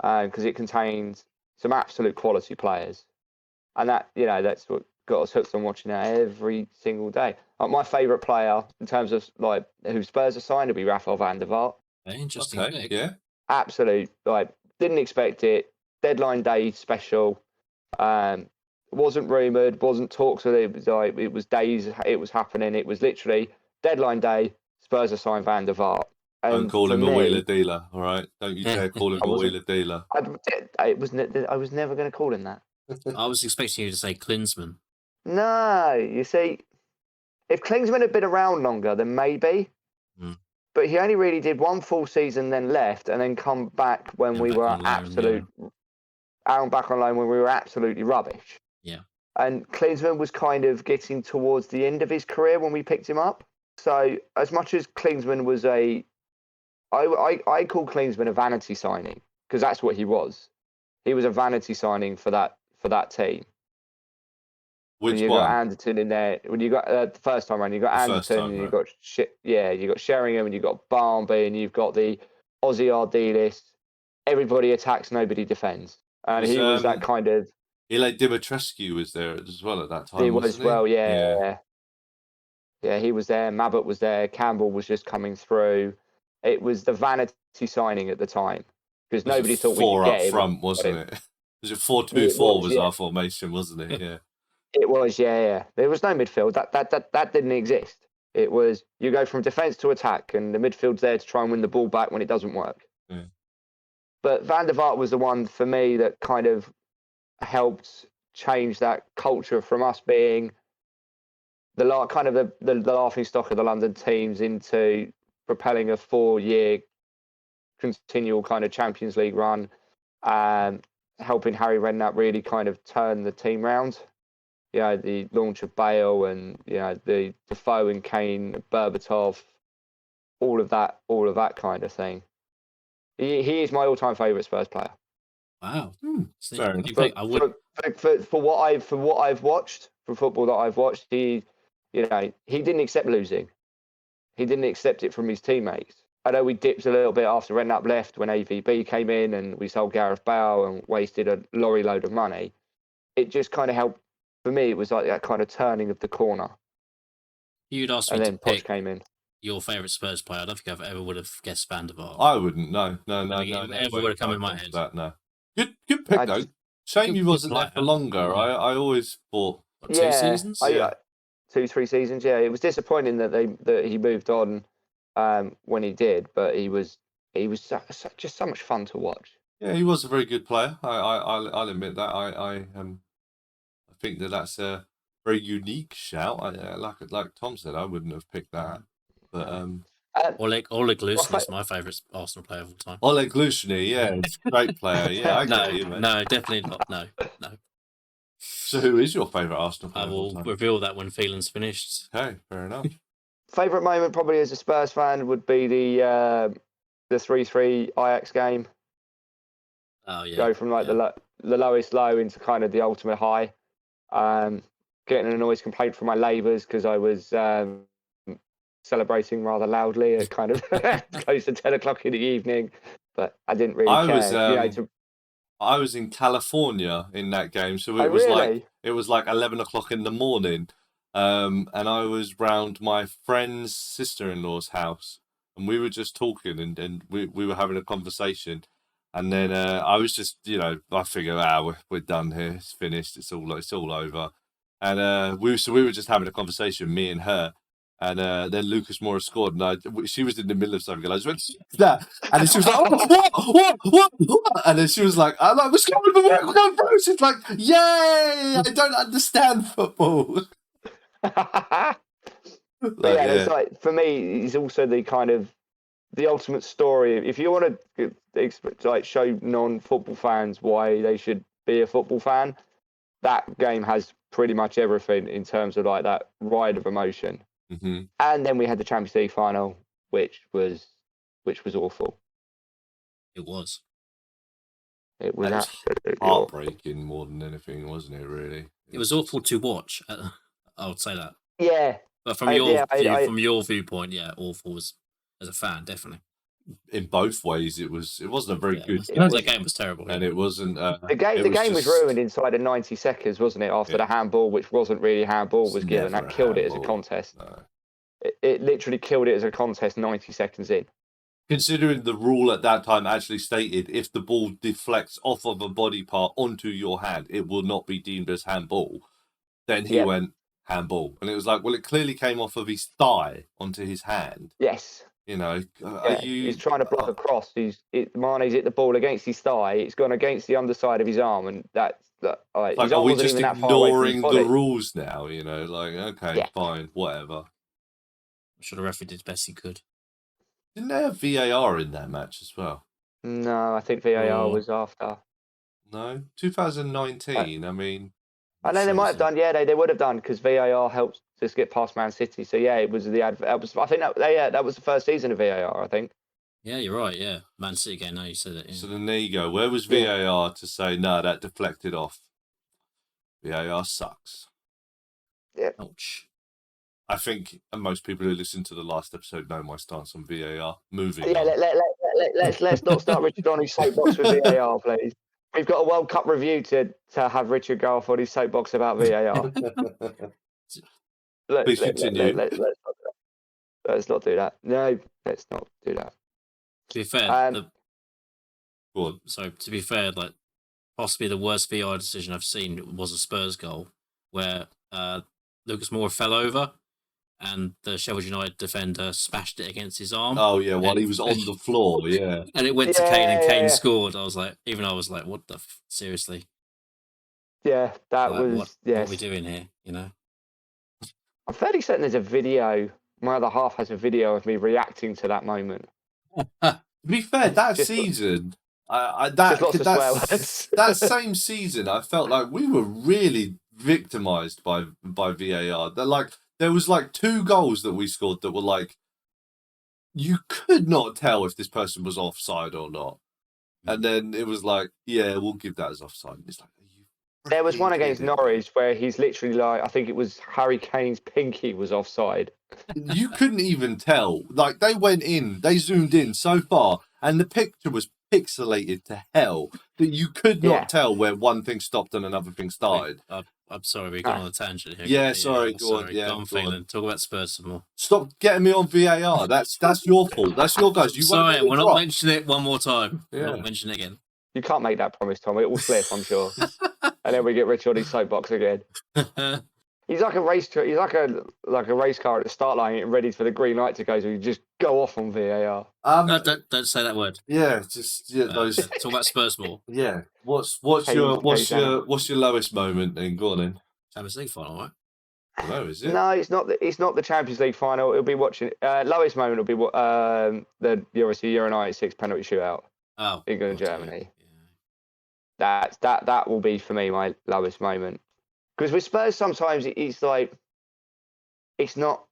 because it contained some absolute quality players, and that's what got us hooked on watching that every single day. My favourite player in terms of who Spurs have signed would be Rafael van der Vaart. Interesting. Okay, yeah. Absolute, didn't expect it. Deadline day special. Wasn't rumoured, wasn't talked. So it was days. It was happening. It was literally deadline day. Spurs have signed Van der Vaart. Don't call him a wheeler dealer, all right? Don't you dare call him a wheeler dealer. I was never going to call him that. I was expecting you to say Klinsmann. No, you see, if Klinsmann had been around longer, then maybe. But he only really did one full season, then left, and then come back when we were back on loan when we were absolutely rubbish. Yeah. And Klinsmann was kind of getting towards the end of his career when we picked him up. So as much as Klinsmann was I call Klinsmann a vanity signing, because that's what he was. He was a vanity signing for that team. Which when you one? got Anderton in there, when you got the first time around, you got Anderton, and you got you got Sheringham, and you got Barnby, and you've got the Aussie RD list. Everybody attacks, nobody defends, and he was that kind of. Ile Dimitrescu was there as well at that time. He was yeah. He was there. Mabbott was there. Campbell was just coming through. It was the vanity signing at the time because nobody thought we could get him. 4 up front, wasn't it? Was it 4-2-4 was our formation, wasn't it? Yeah. It was, yeah. There was no midfield. That didn't exist. It was you go from defence to attack, and the midfield's there to try and win the ball back when it doesn't work. Yeah. But Van der Vaart was the one for me that kind of helped change that culture from us being the laughing stock of the London teams into propelling a 4-year continual kind of Champions League run. helping Harry Redknapp really kind of turn the team round. You know, the launch of Bale and, you know, the Defoe and Kane, Berbatov, all of that kind of thing. He is my all-time favourite Spurs player. Wow. See, Fair enough. you think I would. For what I've watched, from football that I've watched, he didn't accept losing. He didn't accept it from his teammates. I know we dipped a little bit after Redknapp left when AVB came in and we sold Gareth Bale and wasted a lorry load of money. It just kind of helped. For me, it was like that kind of turning of the corner. You'd asked And me then to Poch pick came in. your favourite Spurs player. I don't think I ever would have guessed Van der Vaart. I wouldn't. No. It would have come in my head. That, no. Good pick, though. Shame he wasn't there for longer. I always thought... What, 2 seasons? 2-3 seasons, yeah. It was disappointing that he moved on when he did, but he was just so much fun to watch. Yeah, he was a very good player. I'll admit that. I think that's a very unique shout. Like Tom said, I wouldn't have picked that. But Oleg Lusny is my favourite Arsenal player of all time. Oleg Lusny, yeah, he's a great player. Yeah, I get you, man. No, definitely not. No. So who is your favourite Arsenal player I of all will time? reveal that when Thelan's finished. Okay, fair enough. Favourite moment, probably as a Spurs fan, would be the 3-3 Ajax game. Oh yeah. Go from the lowest low into kind of the ultimate high. Getting a noise complaint from my neighbours because I was celebrating rather loudly at kind of close to 10 o'clock in the evening, but I didn't really care. I was in California in that game, so it was like 11 o'clock in the morning, and I was round my friend's sister-in-law's house, and we were just talking, and we were having a conversation, and then I was just, I figured, we're done here, it's finished, it's all over, and we were just having a conversation, me and her. And then Lucas Moura scored, and she was in the middle of something, and I just went, that. And then she was like, oh, what? And then she was like, we're going through. She's like, yay! I don't understand football. It's like, for me, it's also the kind of the ultimate story. If you want to show non-football fans why they should be a football fan, that game has pretty much everything in terms of like that ride of emotion. Mm-hmm. And then we had the Champions League final, which was awful. It was. It was absolutely heartbreaking more than anything, wasn't it? Really, it was awful to watch. I would say that. Yeah, but from your viewpoint, yeah, awful as a fan, definitely. In both ways, it wasn't a very good. The game was terrible, and it wasn't. The game was ruined inside of 90 seconds, wasn't it? After the handball, which wasn't really handball, was given. That killed it as a contest. No. It literally killed it as a contest 90 seconds in. Considering the rule at that time actually stated if the ball deflects off of a body part onto your hand, it will not be deemed as handball. Then he went handball, and it was like, well, it clearly came off of his thigh onto his hand. Yes. He's trying to block a cross. Mane's hit the ball against his thigh. It's gone against the underside of his arm, and are we just ignoring the rules now? Fine, whatever. I'm sure the referee did the best he could. Didn't they have VAR in that match as well? No, I think VAR was after. No, 2019. I mean, I know they might have done. Yeah, they would have done because VAR helped just get past Man City. So yeah, it was I think that was the first season of VAR. I think. Yeah, you're right. Yeah, Man City game. Now you said it. Yeah. So then there you go. Where was VAR to say no? That deflected off. VAR sucks. Yeah. Ouch. I think most people who listen to the last episode know my stance on VAR. Moving. Yeah, let's not start Richard on his soapbox with VAR, please. We've got a World Cup review to have Richard go off on his soapbox about VAR. Please continue. Let's not do that. No, let's not do that. To be fair, to be fair, like possibly the worst VAR decision I've seen was a Spurs goal where Lucas Moura fell over and the Sheffield United defender smashed it against his arm. Oh yeah, while he was on the floor, yeah. And it went to Kane, and Kane scored. I was like, what the seriously? Yeah, that was what are we doing here? I'm fairly certain there's a video. My other half has a video of me reacting to that moment. To be fair, that season, Just lots of swear That words. same season, I felt like we were really victimized by VAR. There was like 2 goals that we scored that were like, you could not tell if this person was offside or not. And then it was like, yeah, we'll give that as offside. And it's like, are you There was one freaking against kidding me? Norwich where he's literally like, I think it was Harry Kane's pinky was offside. You couldn't even tell. Like, they went in, they zoomed in so far, and the picture was pixelated to hell that you could not Yeah. tell where one thing stopped and another thing started. I'm sorry, we're going on a tangent here. Yeah, sorry, go on, yeah, go on, go on. Thelan. Talk about Spurs some more. Stop getting me on VAR. That's your fault. That's your guys. You won't Sorry, let it we're not drop. mentioning it one more time. Yeah. We're not mentioning it again. You can't make that promise, Tom. It will slip, I'm sure. And then we get Rich on his soapbox again. He's like a race. He's like a race car at the start line, getting ready for the green light to go. So you just go off on VAR. No, don't say that word. Yeah, those. Talk about Spurs more. Yeah. What's Hey, your hey, lowest moment? Then go on in. Champions League final, right? No, is it? No, it's not. It's not the Champions League final. It'll be watching. Lowest moment will be the obviously Euro '96 penalty shootout. Oh, England and God, Germany. Yeah. That will be for me my lowest moment. Because with Spurs, sometimes it's like it's not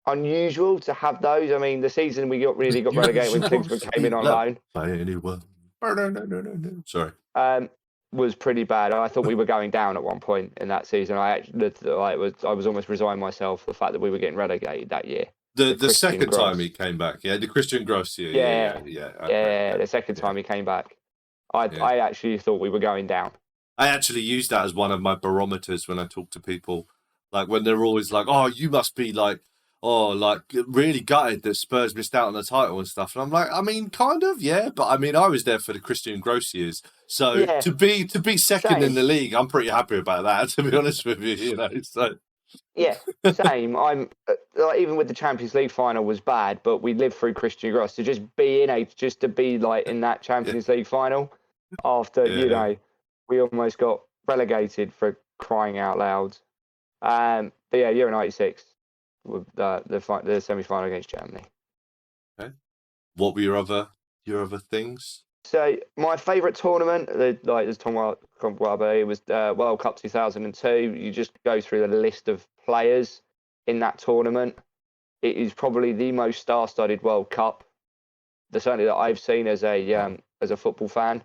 unusual to have those. I mean, the season we got relegated when Klinsmann came in on loan. By anyone. No. Sorry. Was pretty bad. I thought we were going down at one point in that season. I was almost resigned myself the fact that we were getting relegated that year. The second time he came back, the Christian Gross year. Yeah. The second time he came back, I actually thought we were going down. I actually use that as one of my barometers when I talk to people, like when they're always like, "Oh, you must be like, really gutted that Spurs missed out on the title and stuff." And I'm like, I mean, kind of, yeah, but I mean, I was there for the Christian Gross years, so Yeah. to be second Same. in the league, I'm pretty happy about that. To be honest with you, So Yeah, same. I'm even with the Champions League final was bad, but we lived through Christian Gross to just be in that Champions League final after we almost got relegated for crying out loud. But yeah, Euro '96 with the semi-final against Germany. Okay. What were your other things? So my favourite tournament, as Tom Wilder, it was World Cup 2002. You just go through the list of players in that tournament. It is probably the most star-studded World Cup, certainly that I've seen as a football fan.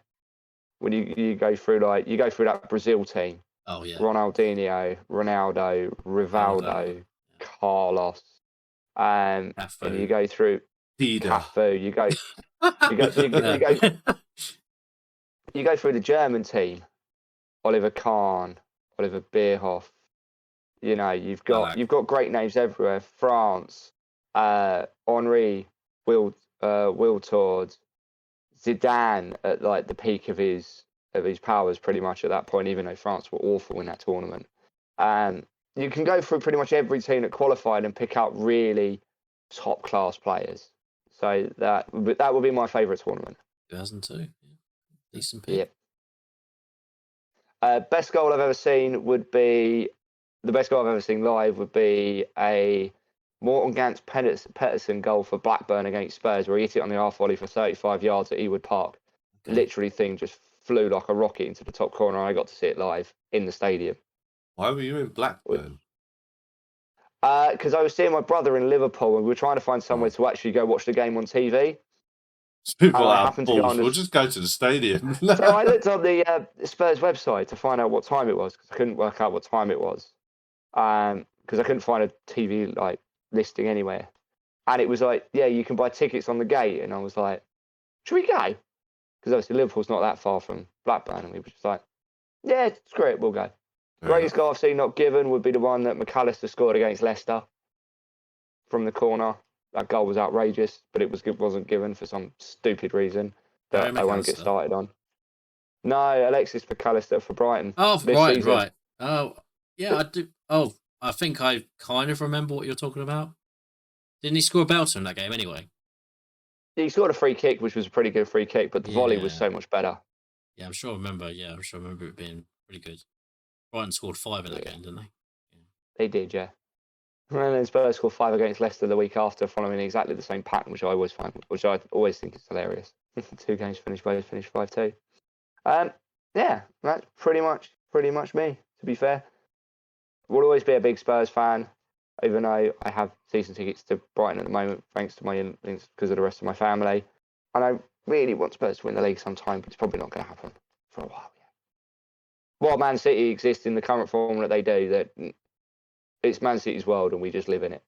When you go through that Brazil team, Oh yeah. Ronaldinho, Ronaldo, Rivaldo, Carlos, and you go through Cafu. You go through the German team, Oliver Kahn, Oliver Bierhoff. You've got great names everywhere. France, Henry, Wiltord, Zidane at like the peak of his powers, pretty much at that point. Even though France were awful in that tournament, you can go through pretty much every team that qualified and pick out really top class players. So that would be my favourite tournament. 2002. Yeah. Decent pick. Yeah. Best goal I've ever seen would be the best goal I've ever seen live would be a Morten Gantz Pettersson goal for Blackburn against Spurs, where he hit it on the half volley for 35 yards at Ewood Park. Okay. Literally, thing just flew like a rocket into the top corner. I got to see it live in the stadium. Why were you in Blackburn? Because I was seeing my brother in Liverpool, and we were trying to find somewhere to actually go watch the game on TV. People I are happened to go balls. on the- We'll just go to the stadium. So I looked on the Spurs website to find out what time it was, because I couldn't work out what time it was. Because I couldn't find a TV like listing anywhere. And it was like, yeah, you can buy tickets on the gate. And I was like, should we go? Because obviously Liverpool's not that far from Blackburn. And we were just like, yeah, screw it, we'll go. Greatest goal I've seen not given would be the one that McAllister scored against Leicester from the corner. That goal was outrageous, but it wasn't given for some stupid reason that I won't get started on. No, Alexis McAllister for Brighton. Oh, this right, season. right. Oh, yeah, I do. Oh, I think I kind of remember what you're talking about. Didn't he score a belter in that game anyway? He scored a free kick, which was a pretty good free kick, but the volley was so much better. Yeah, I'm sure I remember it being pretty good. Brighton scored 5 in that game, didn't they? Yeah. They did, yeah. And then Spurs scored 5 against Leicester the week after, following exactly the same pattern, which I always think is hilarious. 2 games finished, both finished 5-2. Yeah, that's pretty much me, to be fair. Will always be a big Spurs fan, even though I have season tickets to Brighton at the moment, thanks to my in-links because of the rest of my family. And I really want Spurs to win the league sometime, but it's probably not going to happen for a while. While Man City exists in the current form that they do, that it's Man City's world and we just live in it.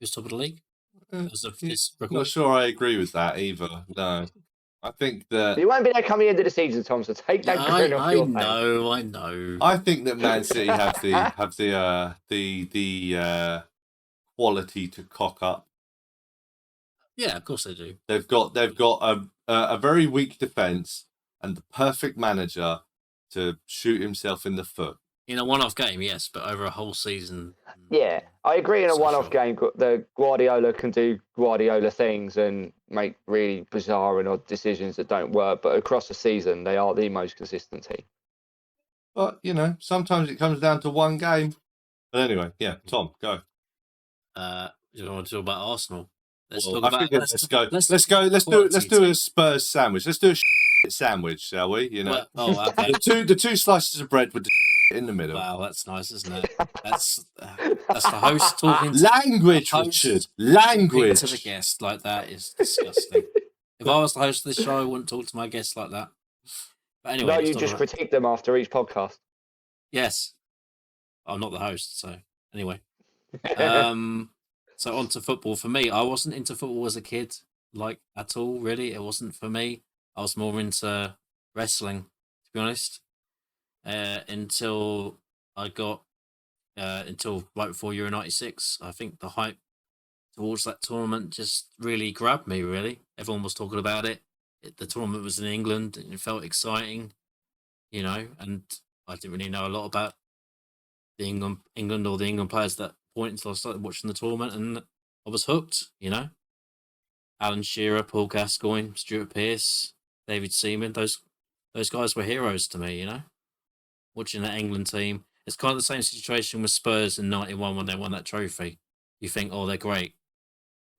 Who's top of the league? As of this I'm record? not sure I agree with that either. No, I think that You won't be there coming into the season, Tom. So take that grin off your face. I know. I think that Man City have the quality to cock up. Yeah, of course they do. They've got a very weak defense and the perfect manager to shoot himself in the foot. In a one-off game, yes, but over a whole season. Yeah, I agree. In a So one-off sure. game, the Guardiola can do Guardiola things and make really bizarre and odd decisions that don't work. But across the season, they are the most consistent team. But sometimes it comes down to one game. But anyway, yeah, Tom, go. You want to talk about Arsenal? Let's Well, talk I about. think let's go. Let's do a Spurs sandwich. Let's do a sandwich, shall we? Well, okay. the two slices of bread with the in the middle. Wow, that's nice, isn't it? That's the host talking. Language, the host Richard. talking Language. to the guest like that is disgusting. If I was the host of this show, I wouldn't talk to my guests like that. But anyway, No, let's you talk just about- critique them after each podcast. Yes, I'm not the host, so anyway. So on to football. For me, I wasn't into football as a kid, like at all. Really, it wasn't for me. I was more into wrestling, to be honest. Until I got until right before Euro '96. I think the hype towards that tournament just really grabbed me. Really, everyone was talking about it. The tournament was in England, and it felt exciting, And I didn't really know a lot about the England or the England players at that point until I started watching the tournament, and I was hooked. Alan Shearer, Paul Gascoigne, Stuart Pearce, David Seaman. Those guys were heroes to me. Watching that England team, it's kind of the same situation with Spurs in '91 when they won that trophy. You think, oh, they're great,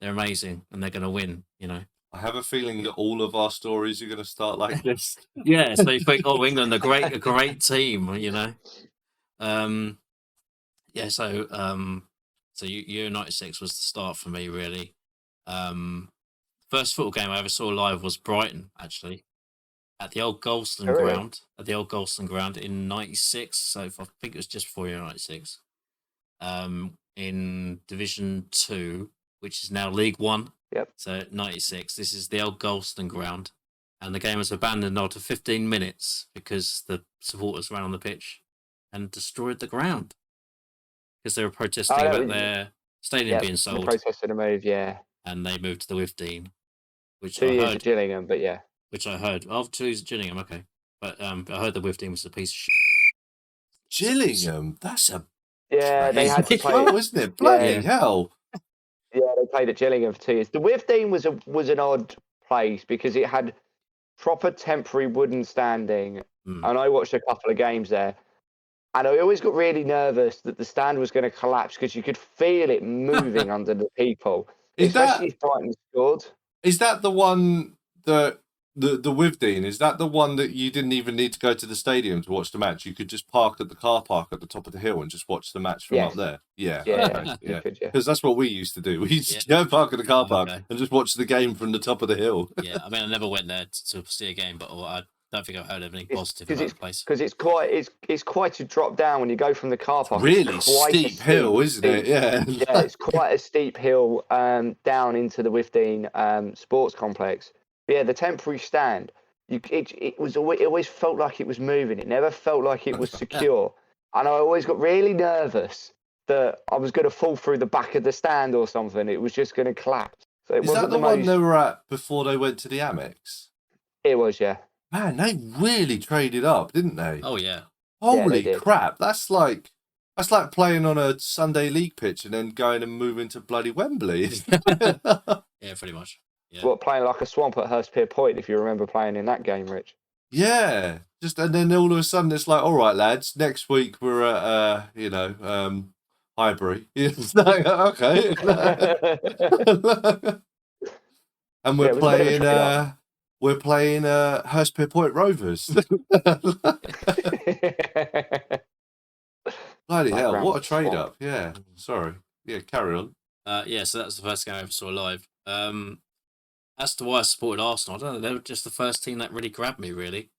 they're amazing, and they're going to win. I have a feeling that all of our stories are going to start like this. Yeah, so you think, oh, England, a great team. So Euro '96 was the start for me, really. First football game I ever saw live was Brighton, actually, at the old Golston ground. At the old Golston ground in '96. So I think it was just before Euro '96. In Division 2, which is now League 1. Yep. So '96. This is the old Golston ground, and the game was abandoned after 15 minutes because the supporters ran on the pitch and destroyed the ground because they were protesting about their stadium being sold. Protesting a move, yeah. And they moved to the Withdean, which 2 I years heard. of Gillingham, but yeah. Which I heard. Oh, 2 years of Gillingham, okay. But I heard the Withdean was a piece of shit. Gillingham, that's a Yeah, they had to play. oh, isn't it? Bloody Yeah. hell! Yeah, they played at Gillingham for 2 years. The Withdean was an odd place because it had proper temporary wooden standing, and I watched a couple of games there, and I always got really nervous that the stand was going to collapse because you could feel it moving under the people, especially if Brighton scored. Is that the one that the Withdean? Is that the one that you didn't even need to go to the stadium to watch the match? You could just park at the car park at the top of the hill and just watch the match from up there. Yeah, Yeah, yeah. you could, yeah. Because that's what we used to do. We used to go park at the car park Okay. and just watch the game from the top of the hill. Yeah, I mean, I never went there to see a game, but I don't think I've heard anything positive about the place. Because it's quite a drop down when you go from the car park. Really It's quite a steep hill, isn't it? Yeah. Yeah, it's quite a steep hill down into the Withdean sports complex. But yeah, the temporary stand. It always felt like it was moving. It never felt like it was secure, and I always got really nervous that I was going to fall through the back of the stand or something. It was just going to collapse. So it Is wasn't that the one they were at before they went to the Amex? It was, yeah. Man, they really traded up, didn't they? Oh yeah. Holy did. crap! That's like playing on a Sunday league pitch and then going and moving to bloody Wembley. Yeah, pretty much. Yeah. What, playing like a swamp at Hurstpier Point, if you remember playing in that game, Rich. Yeah, and then all of a sudden it's like, all right, lads, next week we're at Highbury. It's like, okay, and we're Yeah, it was a bit of a playing trade-off. we're playing Hurstpere Point Rovers. Bloody hell, Background what a trade swap. up. Yeah, sorry. Yeah, carry on. Yeah, so that's the first game I ever saw live. As to why I supported Arsenal, I don't know. They were just the first team that really grabbed me, really.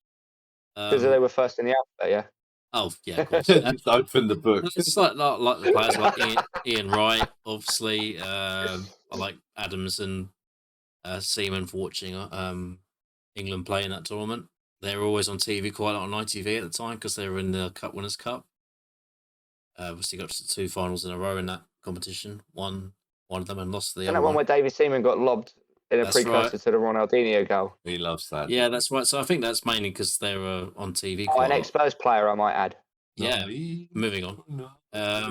Because they were first in the alphabet, yeah. Oh, yeah, of course. Just open the book. It's like the players like Ian Wright, obviously. I like Adams and Seaman for watching England play in that tournament. They were always on TV, quite a lot on ITV at the time because they were in the Cup Winners' Cup. Obviously got to 2 finals in a row in that competition. Won one of them and lost the And other that one where David Seaman got lobbed in a That's precursor right. to the Ronaldinho goal. He loves that. Yeah, that's right. So I think that's mainly because they were on TV. Oh, quite an a lot. ex-Spurs player, I might add. Yeah. Moving on. I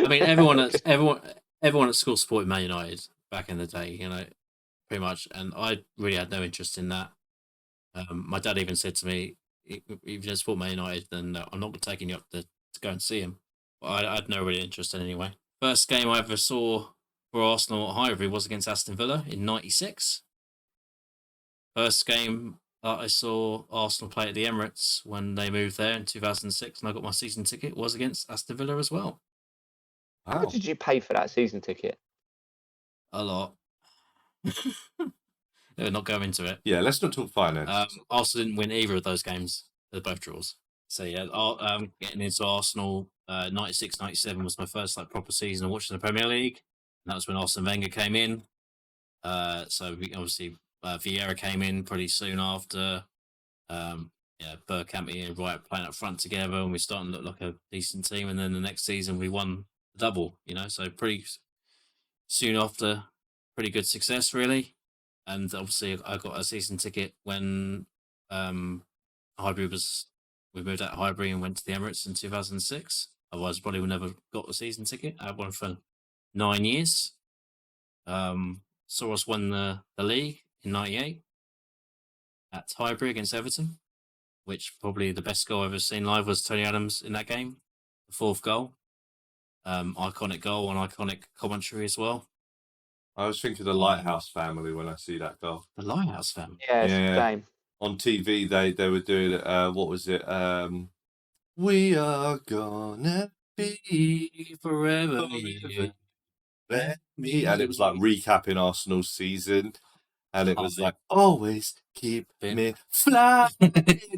mean, everyone at school supported Man United back in the day, pretty much, and I really had no interest in that. My dad even said to me, "If you don't support Man United, then I'm not taking you up to go and see him." But I had no really interest in it anyway. First game I ever saw for Arsenal at Highbury was against Aston Villa in '96. First game that I saw Arsenal play at the Emirates when they moved there in 2006, and I got my season ticket, was against Aston Villa as well. How Wow. much did you pay for that season ticket? A lot. Not going into it. Yeah, let's not talk finance. Arsenal didn't win either of those games. They're both draws. So yeah, getting into Arsenal, 96, 97 was my first proper season of watching the Premier League. And that was when Arsene Wenger came in. So obviously Vieira came in pretty soon after. Bergkamp and Wright playing up front together, and we started to look like a decent team. And then the next season we won the double. So pretty soon after, pretty good success really. And obviously I got a season ticket when Highbury we moved out of Highbury and went to the Emirates in 2006. Otherwise, probably would never got a season ticket. I had one for 9 years. Saw us win the league in '98 at Highbury against Everton, which probably the best goal I've ever seen live was Tony Adams in that game, the 4th goal. Iconic goal and iconic commentary as well. I was thinking the Lighthouse Family when I see that goal. The Lighthouse Family. Yeah, it's Yeah. the same. On TV, they were doing what was it? We are gonna be Forever. let me, and it was like recapping Arsenal's season, and it was like always keep me flying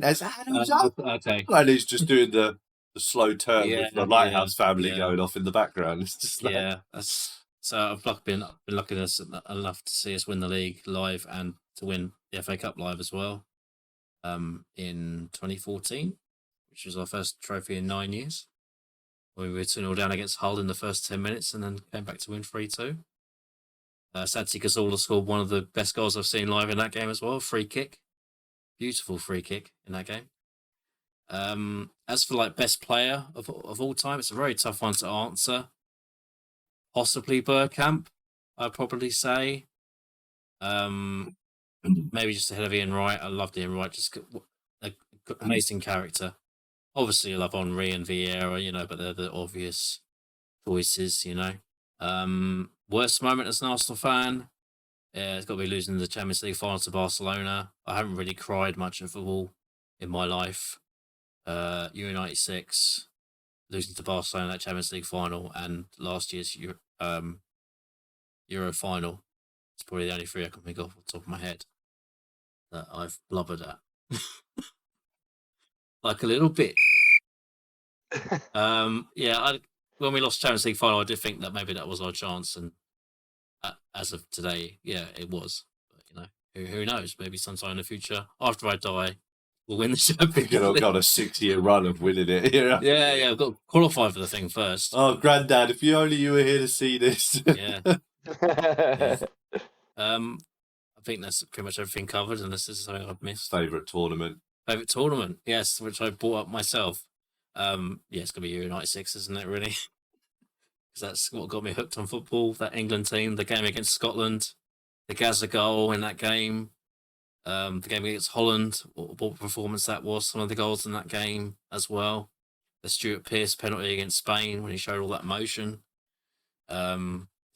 as Adams up, Okay. and he's just doing the slow turn Yeah, with the Lighthouse yeah, Family yeah. going off in the background. It's just like, Yeah, so I've been lucky enough to see us win the league live and to win the FA Cup live as well. In 2014, which was our first trophy in 9 years. We were 2-0 down against Hull in the first 10 minutes and then came back to win 3-2. Santi Cazorla scored one of the best goals I've seen live in that game as well. Free kick. Beautiful free kick in that game. As for best player of all time, it's a very tough one to answer. Possibly Bergkamp, I'd probably say. Maybe just ahead of Ian Wright. I loved Ian Wright. Just an amazing character. Obviously, I love Henry and Vieira, but they're the obvious choices, Worst moment as an Arsenal fan? Yeah, it's got to be losing the Champions League final to Barcelona. I haven't really cried much in football in my life. Euro 96, losing to Barcelona that Champions League final, and last year's Euro final. It's probably the only 3 I can think of the top of my head that I've blubbered at. Like a little bit. When we lost Champions League final, I did think that maybe that was our chance, and as of today, yeah, it was. But, who knows? Maybe sometime in the future, after I die, we'll win the Champions League. got a 6-year run of winning it. Yeah, I've got to qualify for the thing first. Oh, Grandad, if you only were here to see this. Yeah. I think that's pretty much everything covered, unless there's something I've missed. Favourite tournament? Favourite tournament, yes, which I bought up myself. It's gonna be Euro '96, isn't it? Really, because that's what got me hooked on football. That England team, the game against Scotland, the Gaza goal in that game, the game against Holland, what performance that was. Some of the goals in that game as well. The Stuart Pearce penalty against Spain when he showed all that emotion.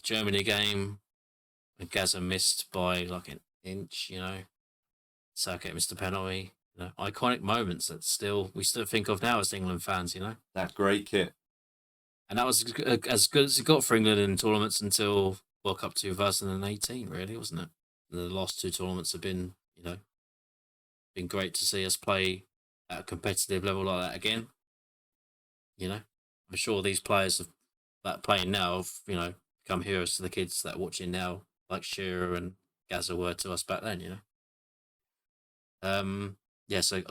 Germany game when Gaza missed by Inch, Circuit Mr. Penalty, iconic moments that we still think of now as England fans, That great kit. And that was as good as it got for England in tournaments until World Cup 2018, really, wasn't it? The last two tournaments have been, been great to see us play at a competitive level like that again. I'm sure these players that are playing now have, become heroes to the kids that are watching now, like Shearer and Gazza were to us back then, So I'm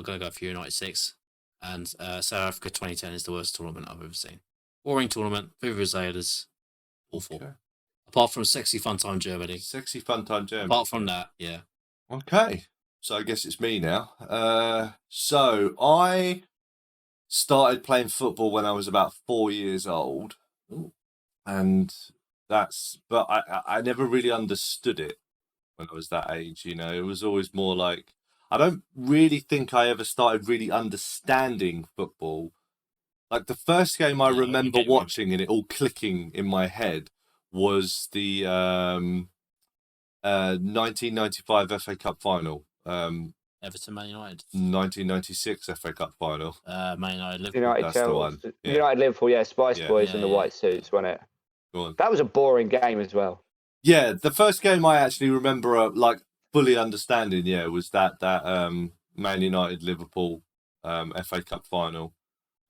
going to go for United 6. And South Africa 2010 is the worst tournament I've ever seen. Boring tournament, Vuvuzelas, awful. Okay. Apart from Sexy Fun Time Germany. Sexy Fun Time Germany. Apart from that, yeah. Okay. So I guess it's me now. So I started playing football when I was about 4 years old. Ooh. And but I never really understood it when I was that age, It was always more like, I don't really think I ever started really understanding football. Like the first game I remember watching and it all clicking in my head was the 1995 FA Cup final. Everton Man United. 1996 FA Cup final. Man United Liverpool. United That's the one. Yeah. United Liverpool, yeah, Spice Yeah. Boys Yeah, in the yeah. white suits, wasn't it? Go on. That was a boring game as well. Yeah, the first game I actually remember fully understanding, was that Man United Liverpool FA Cup final.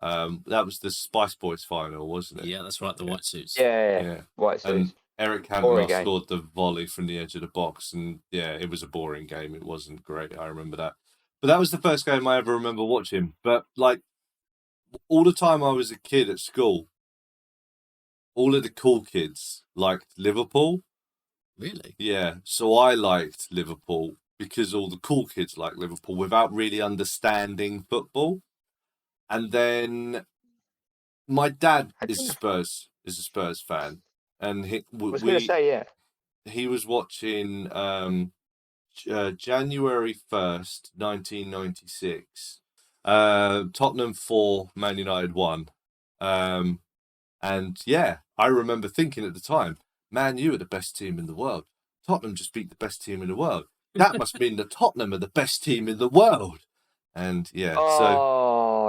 That was the Spice Boys final, wasn't it? Yeah, that's right, the white suits. Yeah. White suits. And Eric Boring Cantona game. scored the volley from the edge of the box, and it was a boring game. It wasn't great. I remember that. But that was the first game I ever remember watching. But all the time I was a kid at school, all of the cool kids liked Liverpool. Really? Yeah, so I liked Liverpool because all the cool kids liked Liverpool without really understanding football. And then my dad is a Spurs fan, and I was going to say, yeah. he was watching January 1st, 1996, Tottenham 4, Man United 1. And I remember thinking at the time, Man U are the best team in the world. Tottenham just beat the best team in the world. That must mean that Tottenham are the best team in the world. And the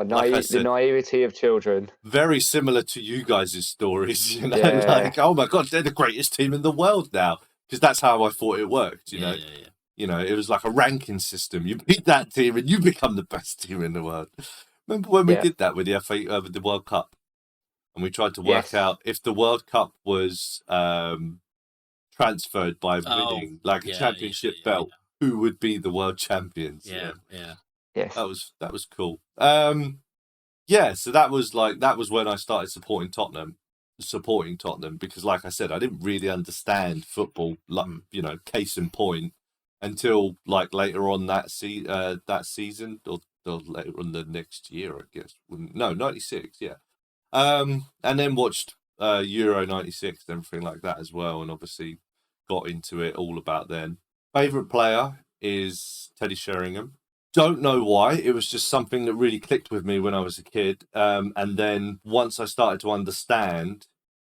naivety of children. very similar to you guys' stories, Yeah. like, oh my God, they're the greatest team in the world now. Because that's how I thought it worked, you know. Yeah. It was like a ranking system. You beat that team and you become the best team in the world. Remember when we did that with the FA, with the World Cup? And we tried to work out if the World Cup was transferred by winning, a championship belt, who would be the world champions. Yeah. Yes. That was cool. So that was when I started supporting Tottenham because, like I said, I didn't really understand football, case in point, until later on that season or later on the next year, I guess. No, 96, yeah. And then watched Euro 96 and everything like that as well, and obviously got into it all about then. Favourite player is Teddy Sheringham. Don't know why. It was just something that really clicked with me when I was a kid. And then once I started to understand,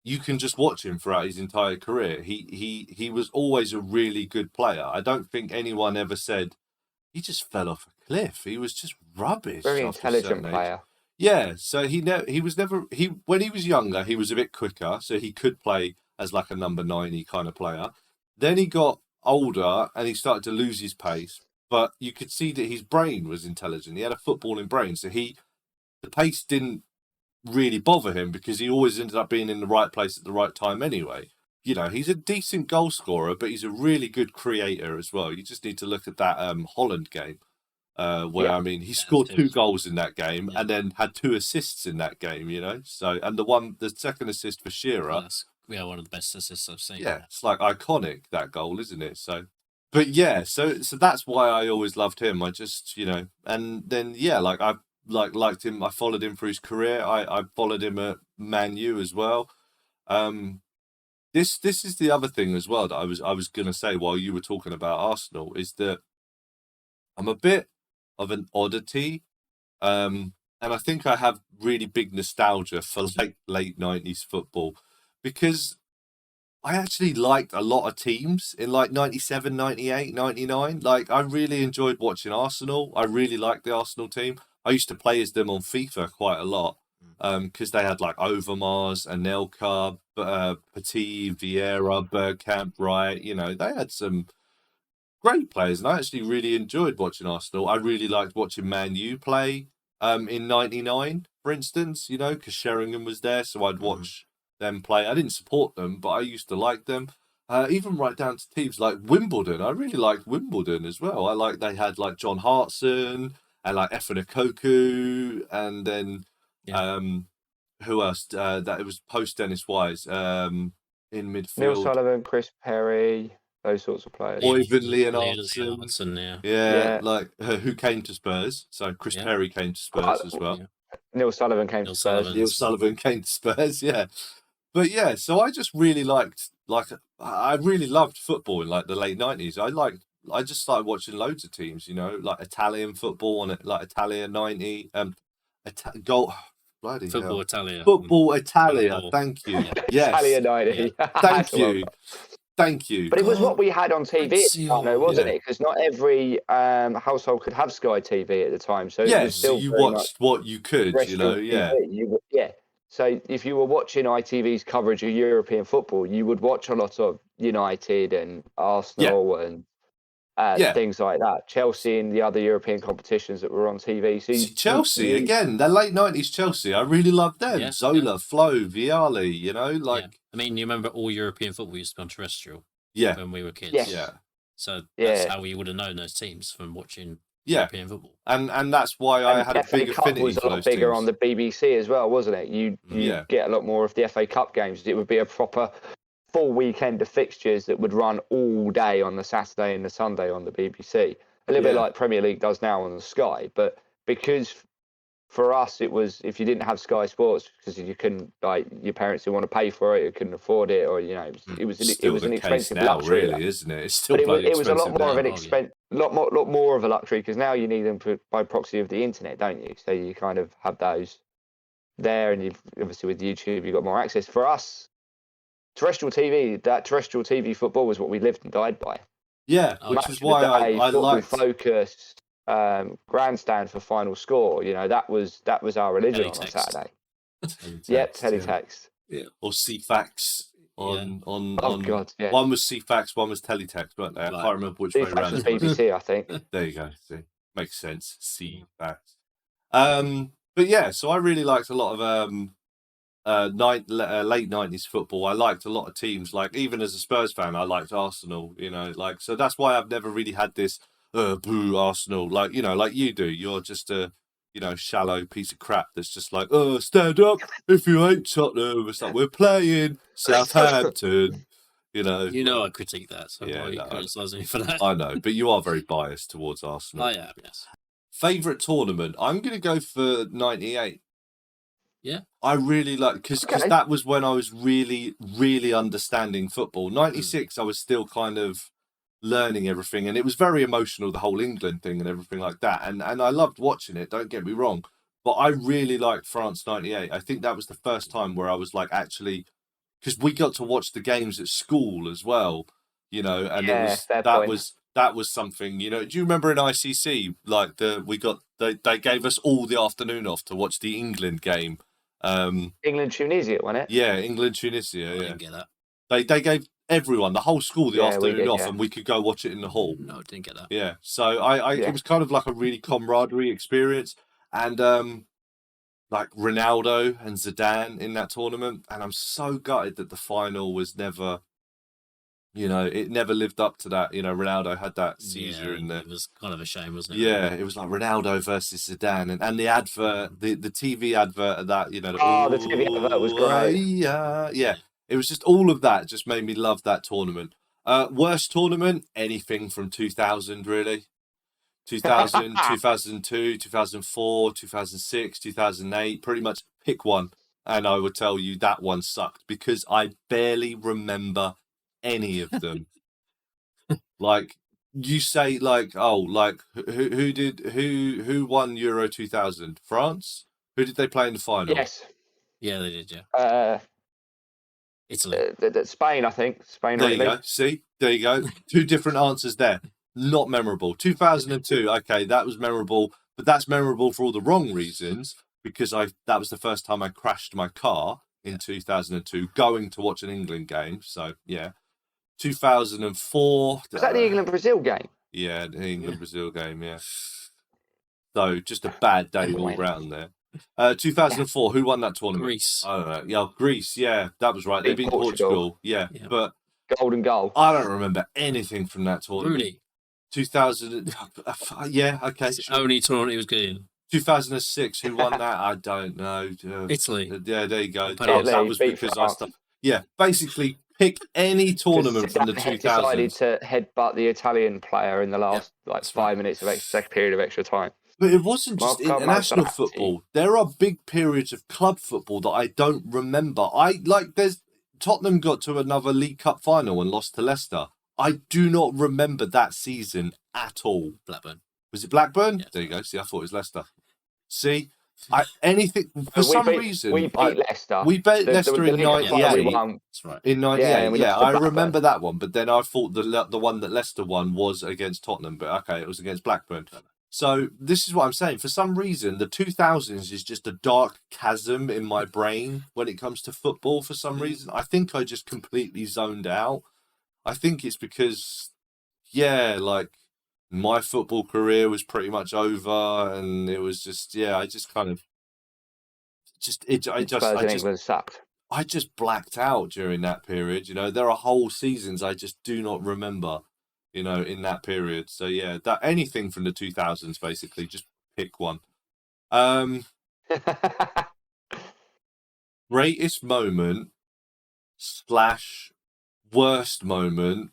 you can just watch him throughout his entire career. He was always a really good player. I don't think anyone ever said he just fell off a cliff. He was just rubbish. Very intelligent player. Yeah, so when he was younger, he was a bit quicker, so he could play as like a number 9 kind of player. Then he got older and he started to lose his pace, but you could see that his brain was intelligent. He had a footballing brain, so the pace didn't really bother him because he always ended up being in the right place at the right time anyway. He's a decent goal scorer, but he's a really good creator as well. You just need to look at that Holland game. He scored 2 goals in that game and then had 2 assists in that game, So, and the second assist for Shearer. That's one of the best assists I've seen. Yeah, it's iconic, that goal, isn't it? So, but so that's why I always loved him. I just, and then I liked him. I followed him for his career. I followed him at Man U as well. This is the other thing as well that I was gonna say while you were talking about Arsenal is that I'm a bit of an oddity, and I think I have really big nostalgia for late 90s football because I actually liked a lot of teams in like 97, 98, 99. Like, I really enjoyed watching Arsenal. I really liked the Arsenal team. I used to play as them on FIFA quite a lot because they had like Overmars, Anelka, Petit, Vieira, Bergkamp, Wright. You know, they had some great players, and I actually really enjoyed watching Arsenal. I really liked watching Man U play in 99, for instance, you know, because Sheringham was there, so I'd watch them play. I didn't support them, but I used to like them. Even right down to teams like Wimbledon. I really liked Wimbledon as well. I like they had like John Hartson and like Efan Okoku, and then who else? That it was post Dennis Wise in midfield. Neil Sullivan, Chris Perry, those sorts of players. Oyvind Leonardson. Leonardson, Yeah, like who came to Spurs. So Chris Perry came to Spurs as well. Neil Sullivan came to Spurs. Neil Sullivan came to Spurs, yeah. But yeah, so I just really liked, I really loved football in like the late 90s. I just started watching loads of teams, you know, like Italian football on it, like Italia 90, bloody Football hell. Italia. Football Italia, thank you. Yes. Italia 90. Thank you. Thank you. But it was what we had on TV at the time, though, wasn't it? Because not every household could have Sky TV at the time. So it was still so you watched what you could, you know, TV. So if you were watching ITV's coverage of European football, you would watch a lot of United and Arsenal and things like that. Chelsea and the other European competitions that were on TV. So Chelsea, again, the late 90s Chelsea, I really loved them. Zola, Flo, Vialli, you know, like... I mean, you remember all European football used to be on terrestrial when we were kids. Yes. Yeah. So that's how we would have known those teams from watching European football. And that's why I had a big affinity was for a lot those bigger teams. on the BBC as well, wasn't it? You get a lot more of the FA Cup games. It would be a proper full weekend of fixtures that would run all day on the Saturday and the Sunday on the BBC. A little bit like Premier League does now on the Sky. But because for us, it was, if you didn't have Sky Sports, because you couldn't, like, your parents didn't want to pay for it, you couldn't afford it, or, you know, it was an expensive now, luxury. really, isn't it? It's still but it was a lot more now. of an lot more of a luxury, because now you need them by proxy of the internet, don't you? So you kind of have those there, and you've obviously with YouTube you've got more access. For us, terrestrial TV football was what we lived and died by. Yeah, which is why I liked focused grandstand for final score. You know, that was our religion on a Saturday. Teletext. Yeah, or CFAX on God, yeah. One was CFAX, one was Teletext, weren't they? I can't remember which way CFAX around. was BBC, I think. There you go. See, makes sense. CFAX. But yeah, so I really liked a lot of late 90s football. I liked a lot of teams. Like, even as a Spurs fan, I liked Arsenal. You know, like, so that's why I've never really had this boo Arsenal, like, you know, like you do. You're just a, you know, shallow piece of crap that's just like, stand up if you ain't Tottenham. It's like, we're playing Southampton. You know, I critique that, so why you criticise me for that? I know, but you are very biased towards Arsenal. I am, yes. Favourite tournament? I'm going to go for 98. Yeah. I really like, because that was when I was really, really understanding football. 96, I was still kind of learning everything, and it was very emotional, the whole England thing and everything like that. And I loved watching it, don't get me wrong. But I really liked France 98. I think that was the first time where I was like, actually, because we got to watch the games at school as well, you know, and that was something, you know. Do you remember in ICC, like they gave us all the afternoon off to watch the England game? England Tunisia, wasn't it? Yeah, England Tunisia. I didn't get that. They gave everyone, the whole school, the afternoon off, and we could go watch it in the hall. No, I didn't get that. Yeah, so it was kind of like a really camaraderie experience, and like Ronaldo and Zidane in that tournament, and I'm so gutted that the final was never, you know, it never lived up to that. You know, Ronaldo had that seizure in there. It was kind of a shame, wasn't it? Yeah, it was like Ronaldo versus Zidane, and the advert, the TV advert of that, you know. The TV advert was great. Yeah. It was just all of that just made me love that tournament. Worst tournament, anything from 2000, really. 2000, 2002, 2004, 2006, 2008, pretty much pick one. And I would tell you that one sucked because I barely remember any of them. Like, you say, like, who won Euro 2000? France? Who did they play in the final? Yes. Yeah, they did, yeah. Italy. Spain, I think. Spain. There or you Italy. go. See, there you go. Two different answers there. Not memorable. 2002. Okay, that was memorable, but that's memorable for all the wrong reasons because that was the first time I crashed my car in 2002 going to watch an England game. So yeah, 2004. Was that the England-Brazil game? Yeah, the England-Brazil game. Yeah. So just a bad day all Annoying. round there. 2004. Who won that tournament? Greece. I don't know. Yeah, Greece. Yeah, that was right. They beat Portugal. Yeah, Yeah. but Golden goal. I don't remember anything from that tournament. Rooney. 2000. Yeah, okay. It's the only tournament he was good in. 2006. Who won that? I don't know. Italy. Yeah, there you go. Italy That was beat because France. Yeah, basically pick any tournament from the decided 2000s. to headbutt the Italian player in the last 5 minutes of extra period of extra time. But it wasn't just Marco international Materazzi. football. There are big periods of club football that I don't remember. There's Tottenham got to another League Cup final and lost to Leicester. I do not remember that season at all. Blackburn. Was it Blackburn? Yes. There you go. See, I thought it was Leicester. See, anything for some reason we beat Leicester. We beat Leicester in League Cup final we '98. won. That's right. In Yeah, '98, we yeah, lost to I Blackburn. remember that one. But then I thought the one that Leicester won was against Tottenham. But okay, it was against Blackburn. So this is what I'm saying. For some reason, the 2000s is just a dark chasm in my brain when it comes to football. For some reason, I think I just completely zoned out. I think it's because, yeah, like my football career was pretty much over, and it was just, yeah, I just kind of, Spurs in England sucked. I just blacked out during that period. You know, there are whole seasons I just do not remember, you know, in that period. So yeah, that anything from the 2000s, basically, just pick one. Greatest moment / worst moment.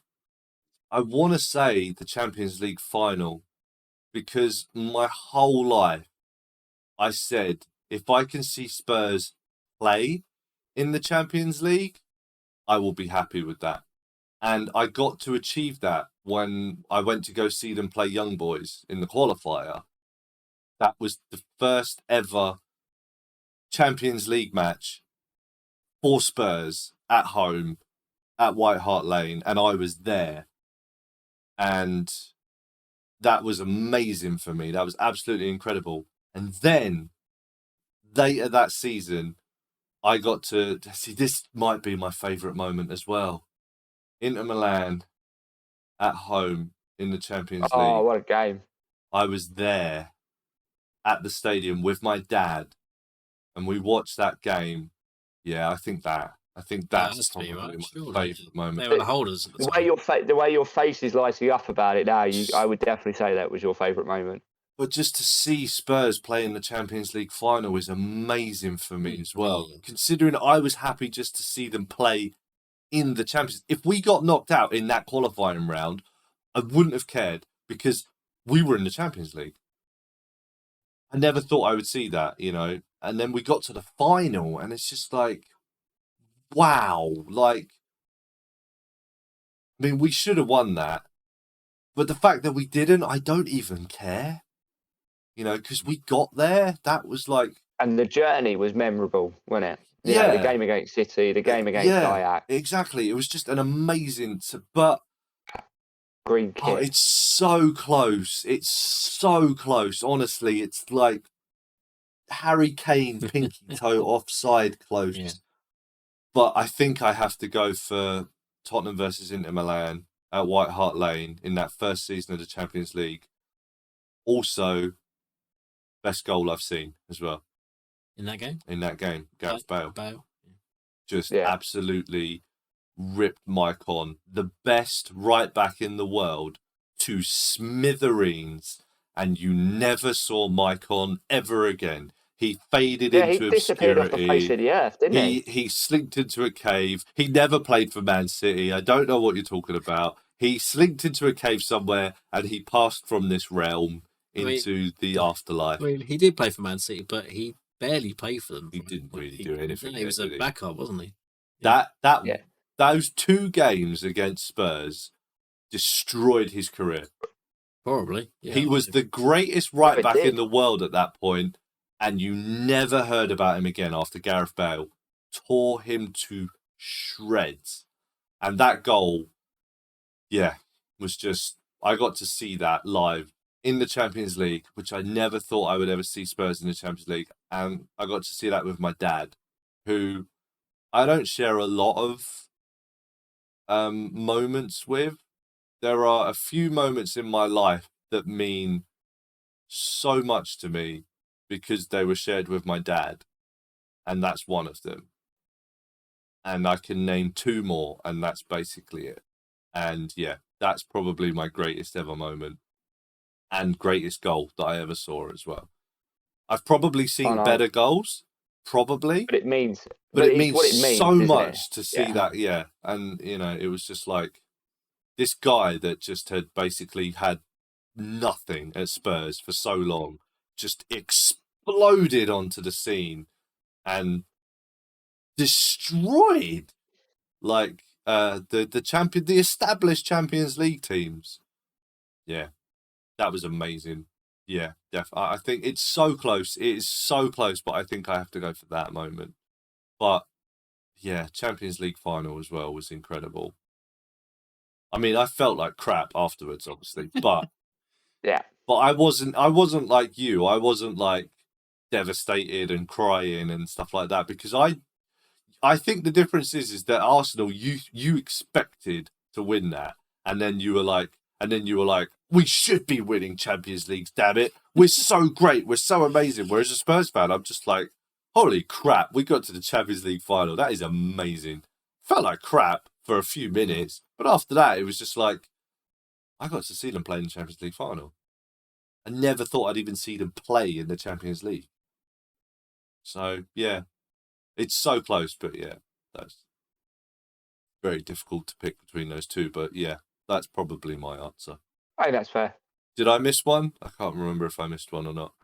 I want to say the Champions League final, because my whole life I said, if I can see Spurs play in the Champions League, I will be happy with that. And I got to achieve that when I went to go see them play Young Boys in the qualifier. That was the first ever Champions League match for Spurs at home at White Hart Lane, and I was there. And that was amazing for me. That was absolutely incredible. And then later that season, I got to see, this might be my favourite moment as well. Inter Milan at home in the Champions League. Oh, what a game. I was there at the stadium with my dad, and we watched that game. Yeah, I think that's has to probably be, right? my Surely. favourite moment. They were the holders at the The time. way your face is lighting up about it now, I would definitely say that was your favourite moment. But just to see Spurs play in the Champions League final is amazing for me as well. Considering I was happy just to see them play in the Champions. If we got knocked out in that qualifying round, I wouldn't have cared because we were in the Champions League. I never thought I would see that, you know. And then we got to the final, and it's just like, wow. Like, I mean, we should have won that. But the fact that we didn't, I don't even care. You know, because we got there. That was like... And the journey was memorable, wasn't it? You know, the game against City, the game against Ajax. Exactly. It was just an amazing... But Green kit. it's so close. It's so close. Honestly, it's like Harry Kane, pinky toe offside close. Yeah. But I think I have to go for Tottenham versus Inter Milan at White Hart Lane in that first season of the Champions League. Also, best goal I've seen as well. In that game? In that game, Gareth Bale. Bale. Just absolutely ripped Mike on. The best right back in the world to smithereens, and you never saw Mike on ever again. He faded into he disappeared off the face of the earth, didn't he? He slinked into a cave. He never played for Man City. I don't know what you're talking about. He slinked into a cave somewhere, and he passed from this realm into the afterlife. I mean, he did play for Man City, but he barely played for them. He didn't really do anything. No, he was a backup, wasn't he? Those two games against Spurs destroyed his career. Probably. Yeah, He was the greatest right back in the world at that point, and you never heard about him again after Gareth Bale tore him to shreds. And that goal, was just, I got to see that live in the Champions League, which I never thought I would ever see Spurs in the Champions League. And I got to see that with my dad, who I don't share a lot of moments with. There are a few moments in my life that mean so much to me because they were shared with my dad, and that's one of them. And I can name two more, and that's basically it. And that's probably my greatest ever moment and greatest goal that I ever saw as well. I've probably seen better goals, probably, but it means so much to see that. And it was just like this guy that just had basically had nothing at Spurs for so long just exploded onto the scene and destroyed like the established Champions League teams. That was amazing. I think it's so close. It is so close, but I think I have to go for that moment. But Champions League final as well was incredible. I mean, I felt like crap afterwards, obviously, but but I wasn't like you. I wasn't like devastated and crying and stuff like that, because I think the difference is that Arsenal, you expected to win that, and then you were like, we should be winning Champions Leagues, damn it. We're so great, we're so amazing. Whereas a Spurs fan, I'm just like, holy crap, we got to the Champions League final. That is amazing. Felt like crap for a few minutes, but after that, it was just like, I got to see them play in the Champions League final. I never thought I'd even see them play in the Champions League. So, it's so close, but that's very difficult to pick between those two. But that's probably my answer. I think that's fair. Did I miss one? I can't remember if I missed one or not.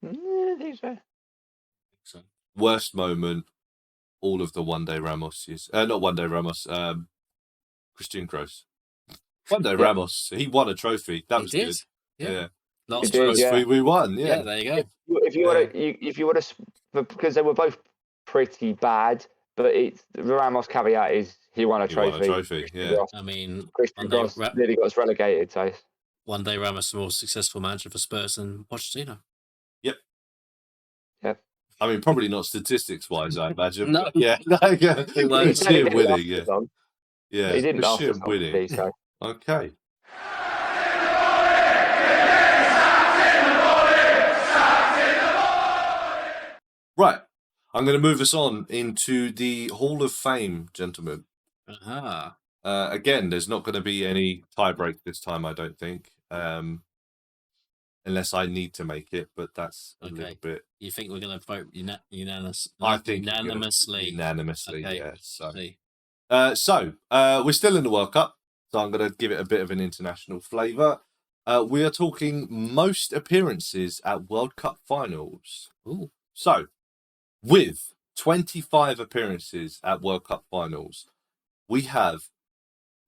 I think so. So, worst moment, all of the One Day Ramos. Not One Day Ramos. Christian Kroos. One Day Ramos. He won a trophy. That was good. Yeah. Last trophy we won. Yeah. There you go. If you want to, because they were both pretty bad, but the Ramos caveat is he won a trophy. I mean, Christian Kroos nearly got us relegated. So One Day Ramos, the more successful manager for Spurs than Pochettino. Yep. I mean, probably not statistics-wise, I imagine. No. It's him winning. He didn't last him winning. So. Okay. Right. I'm going to move us on into the Hall of Fame, gentlemen. Again, there's not going to be any tie-break this time, I don't think. Unless I need to make it, but that's a little bit... You think we're going to vote unanimously? I think unanimously. Unanimously, okay. So we're still in the World Cup, so I'm going to give it a bit of an international flavour. We are talking most appearances at World Cup Finals. Ooh. So, with 25 appearances at World Cup Finals, we have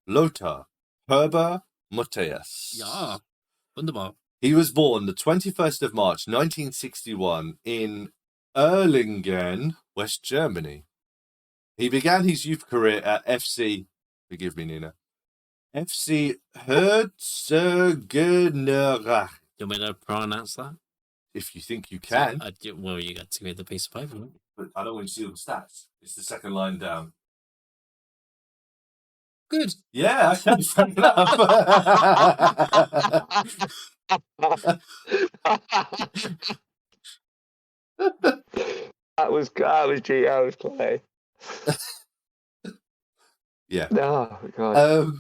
Lothar Herber Matthäus. Yeah, wunderbar. He was born the 21st of March, 1961 in Erlangen, West Germany. He began his youth career at FC, forgive me, Nina, FC Herzogenaurach. Do you want me to pronounce that? If you think you can. Well, you got to read the piece of paper. But I don't want you to see all the stats. It's the second line down. Good. Yeah, okay, fair enough. That was play. Yeah. Oh God.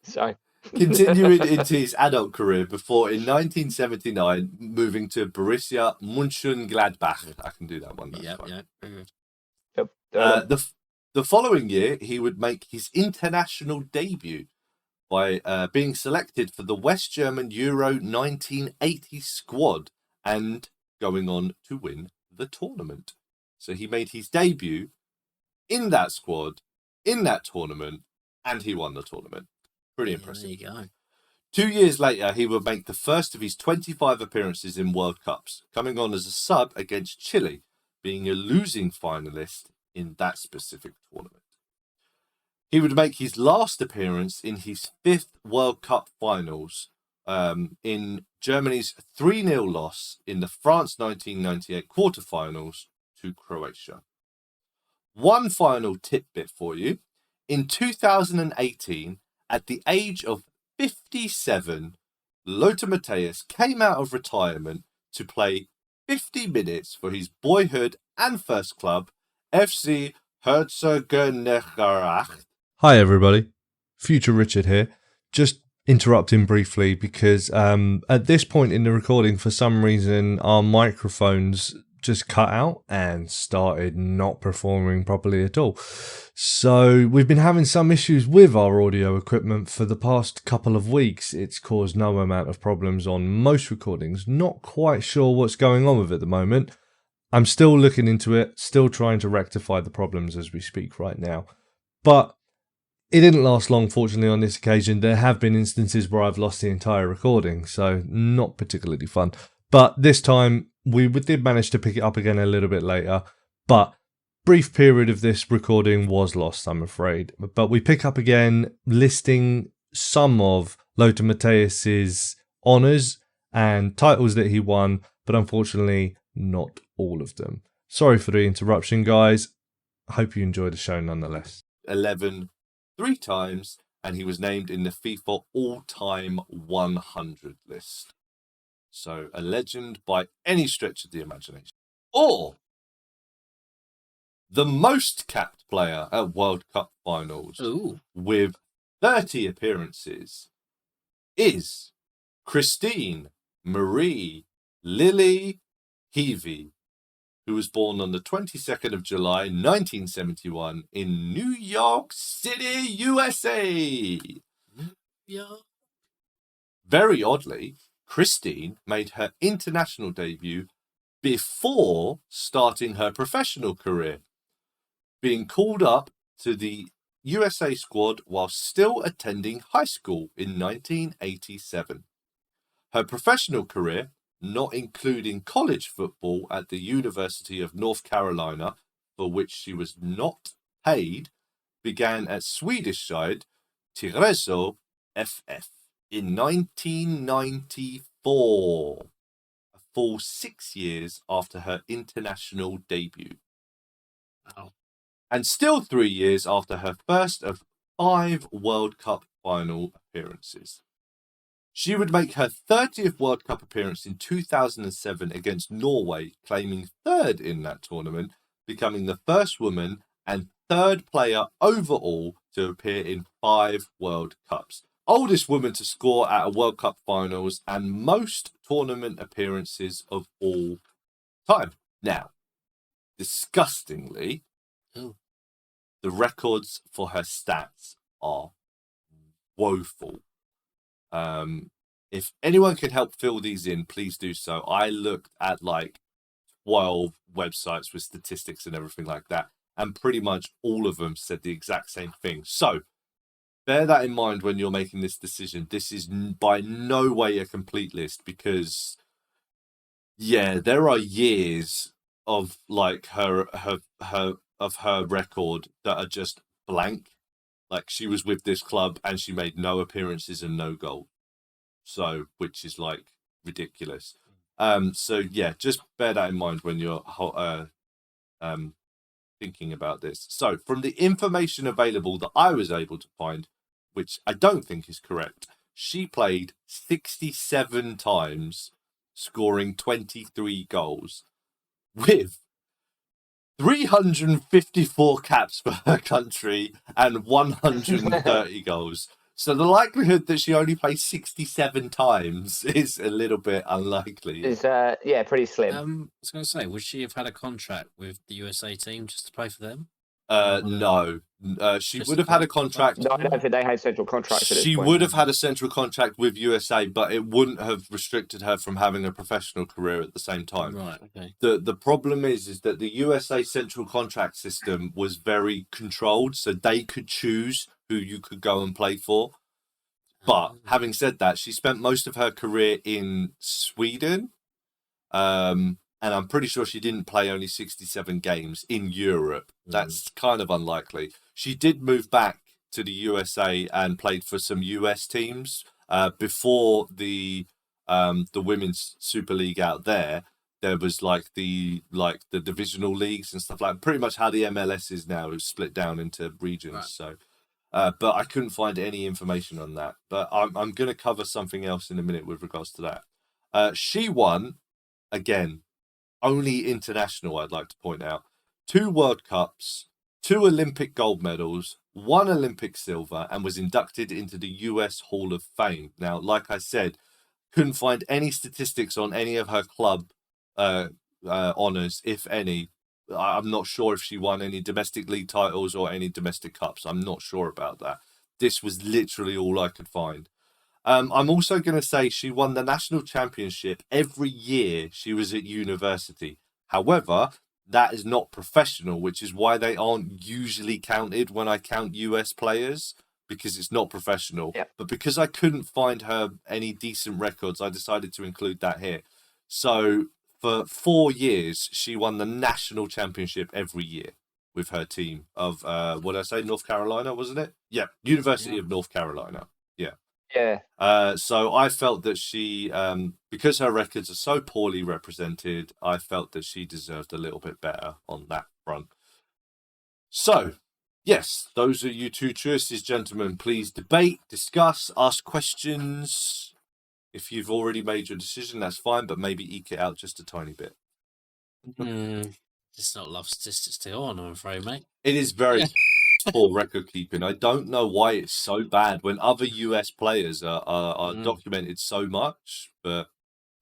Sorry. Continuing into his adult career before in 1979 moving to Borussia Mönchengladbach. I can do that one. Yeah, very good. The following year, he would make his international debut by being selected for the West German Euro 1980 squad and going on to win the tournament. So he made his debut in that squad, in that tournament, and he won the tournament. Pretty impressive. There you go. 2 years later, he would make the first of his 25 appearances in World Cups, coming on as a sub against Chile, being a losing finalist in that specific tournament. He would make his last appearance in his 5th World Cup Finals in Germany's 3-0 loss in the France 1998 quarterfinals to Croatia. One final tidbit for you. In 2018, at the age of 57, Lothar Matthäus came out of retirement to play 50 minutes for his boyhood and first club, FC Herzogenaurach. Hi everybody, Future Richard here. Just interrupting briefly because at this point in the recording, for some reason, our microphones just cut out and started not performing properly at all. So we've been having some issues with our audio equipment for the past couple of weeks. It's caused no amount of problems on most recordings. Not quite sure what's going on with it at the moment. I'm still looking into it, still trying to rectify the problems as we speak right now. But it didn't last long, fortunately, on this occasion. There have been instances where I've lost the entire recording, so not particularly fun. But this time, we did manage to pick it up again a little bit later. But brief period of this recording was lost, I'm afraid. But we pick up again, listing some of Lothar Matthäus's honours and titles that he won, but unfortunately, not all of them. Sorry for the interruption, guys. I hope you enjoy the show nonetheless. 11 3 times, and he was named in the FIFA all-time 100 list. So a legend by any stretch of the imagination. Or the most capped player at World Cup Finals with 30 appearances is Christine Marie Lily Heavey, who was born on the 22nd of July, 1971 in New York City, USA. Yeah. Very oddly, Christine made her international debut before starting her professional career, being called up to the USA squad while still attending high school in 1987. Her professional career, not including college football at the University of North Carolina, for which she was not paid, began at Swedish side Tyresö FF in 1994, a full 6 years after her international debut. Wow. And still 3 years after her first of 5 World Cup final appearances. She would make her 30th World Cup appearance in 2007 against Norway, claiming third in that tournament, becoming the first woman and third player overall to appear in 5 World Cups. Oldest woman to score at a World Cup Finals and most tournament appearances of all time. Now, disgustingly, the records for her stats are woeful. If anyone can help fill these in, please do so. I looked at like 12 websites with statistics and everything like that, and pretty much all of them said the exact same thing. So bear that in mind when you're making this decision. This is by no way a complete list because, yeah, there are years of like her record that are just blank. Like she was with this club and she made no appearances and no goal. So, which is like ridiculous. So yeah, just bear that in mind when you're thinking about this. So, from the information available that I was able to find, which I don't think is correct, she played 67 times, scoring 23 goals, with 354 caps for her country and 130 goals. So the likelihood that she only played 67 times is a little bit unlikely. It's pretty slim. I was going to say, would she have had a contract with the USA team just to play for them? No. She would have had a contract. No, I don't think they had central contracts at this She point. would have had a central contract with USA, but it wouldn't have restricted her from having a professional career at the same time. Right, okay. The problem is that the USA central contract system was very controlled, so they could choose who you could go and play for. But having said that, she spent most of her career in Sweden, and and I'm pretty sure she didn't play only 67 games in Europe. That's kind of unlikely. She did move back to the USA and played for some US teams before the Women's Super League out there. There was like the divisional leagues and stuff like pretty much how the MLS is now. It's split down into regions. Right. So, but I couldn't find any information on that. But I'm going to cover something else in a minute with regards to that. She won again, only international. I'd like to point out 2 World Cups, 2 Olympic gold medals, 1 Olympic silver, and was inducted into the US Hall of Fame. Now, like I said, couldn't find any statistics on any of her club honors, if any. I'm not sure if she won any domestic league titles or any domestic cups. I'm not sure about that. This was literally all I could find. I'm also going to say she won the national championship every year she was at university. However, that is not professional, which is why they aren't usually counted when I count US players, because it's not professional. Yep. But because I couldn't find her any decent records, I decided to include that here. So for 4 years, she won the national championship every year with her team of, what did I say, North Carolina, wasn't it? Yeah, University of North Carolina. Yeah. Yeah. So I felt that she, because her records are so poorly represented, I felt that she deserved a little bit better on that front. So, yes, those are your 2 choices, gentlemen. Please debate, discuss, ask questions. If you've already made your decision, that's fine, but maybe eke it out just a tiny bit. It's not love statistics to go on, I'm afraid, mate. It is very poor record keeping. I don't know why it's so bad when other US players are documented so much, but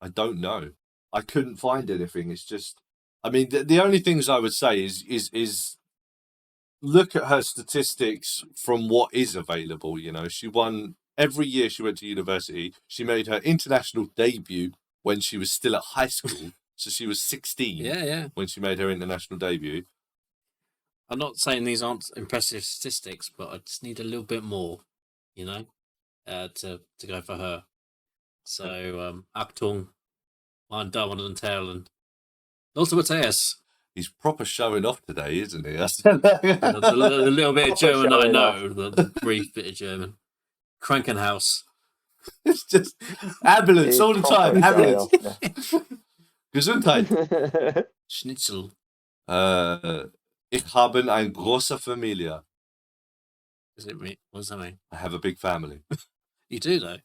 I don't know. I couldn't find anything. It's just, I mean, the only things I would say is look at her statistics from what is available. You know, she won every year she went to university. She made her international debut when she was still at high school. So she was 16 when she made her international debut. I'm not saying these aren't impressive statistics, but I just need a little bit more, you know, to go for her. So, Achtung, mein Damen und Herren, Lothar Matthäus. He's proper showing off today, isn't he? The little bit of German I know, the brief bit of German. Krankenhaus. It's just ambulance all the time. Ambulance. Gesundheit. Schnitzel. Ich habe eine große Familie. Is it me? What does that mean? I have a big family. You do, though.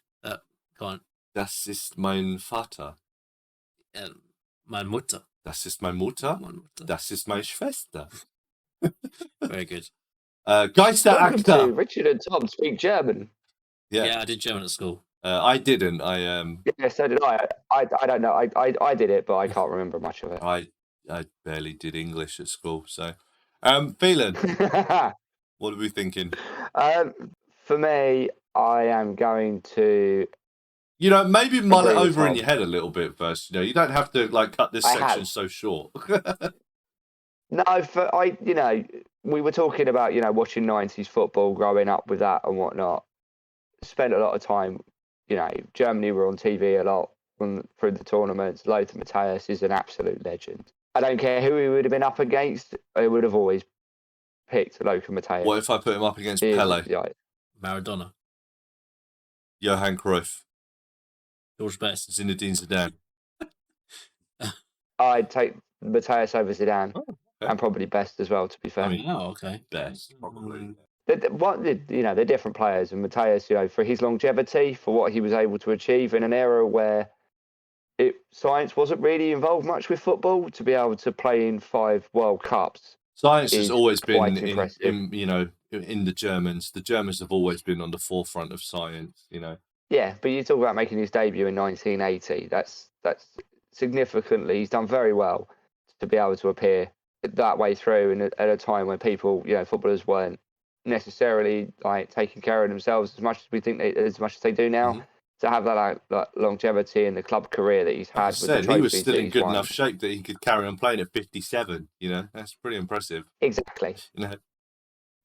Can't. Das ist mein Vater. Meine Mutter. Das ist meine Mutter. Das ist meine Schwester. Very good. Geisterakter. Richard and Tom speak German. Yeah, I did German at school. I didn't. Yeah, so did I. I don't know. I did it, but I can't remember much of it. I barely did English at school. So, Thelan, what are we thinking? For me, I am going to. You know, maybe mull it over in your head a little bit first. You know, you don't have to cut this section so short. No, we were talking about watching 90s football, growing up with that and whatnot. Spent a lot of time, Germany were on TV a lot through the tournaments. Lothar Matthäus is an absolute legend. I don't care who he would have been up against. I would have always picked Lothar Matthäus. What if I put him up against Pele? Maradona. Johan Cruyff. George Best. Zinedine Zidane. I'd take Matthäus over Zidane. Oh, okay. And probably Best as well, to be fair. I mean, okay. Best, probably. They're different players. And Matthäus, for his longevity, for what he was able to achieve in an era where science wasn't really involved much with football, to be able to play in 5 World Cups. Science has always been in the Germans. The Germans have always been on the forefront of science, Yeah, but you talk about making his debut in 1980. That's significantly. He's done very well to be able to appear that way through, and at a time when people, footballers weren't necessarily taking care of themselves as much as we think as much as they do now. Mm-hmm. To have that longevity in the club career that he's had. He was still in good enough shape that he could carry on playing at 57. That's pretty impressive. Exactly.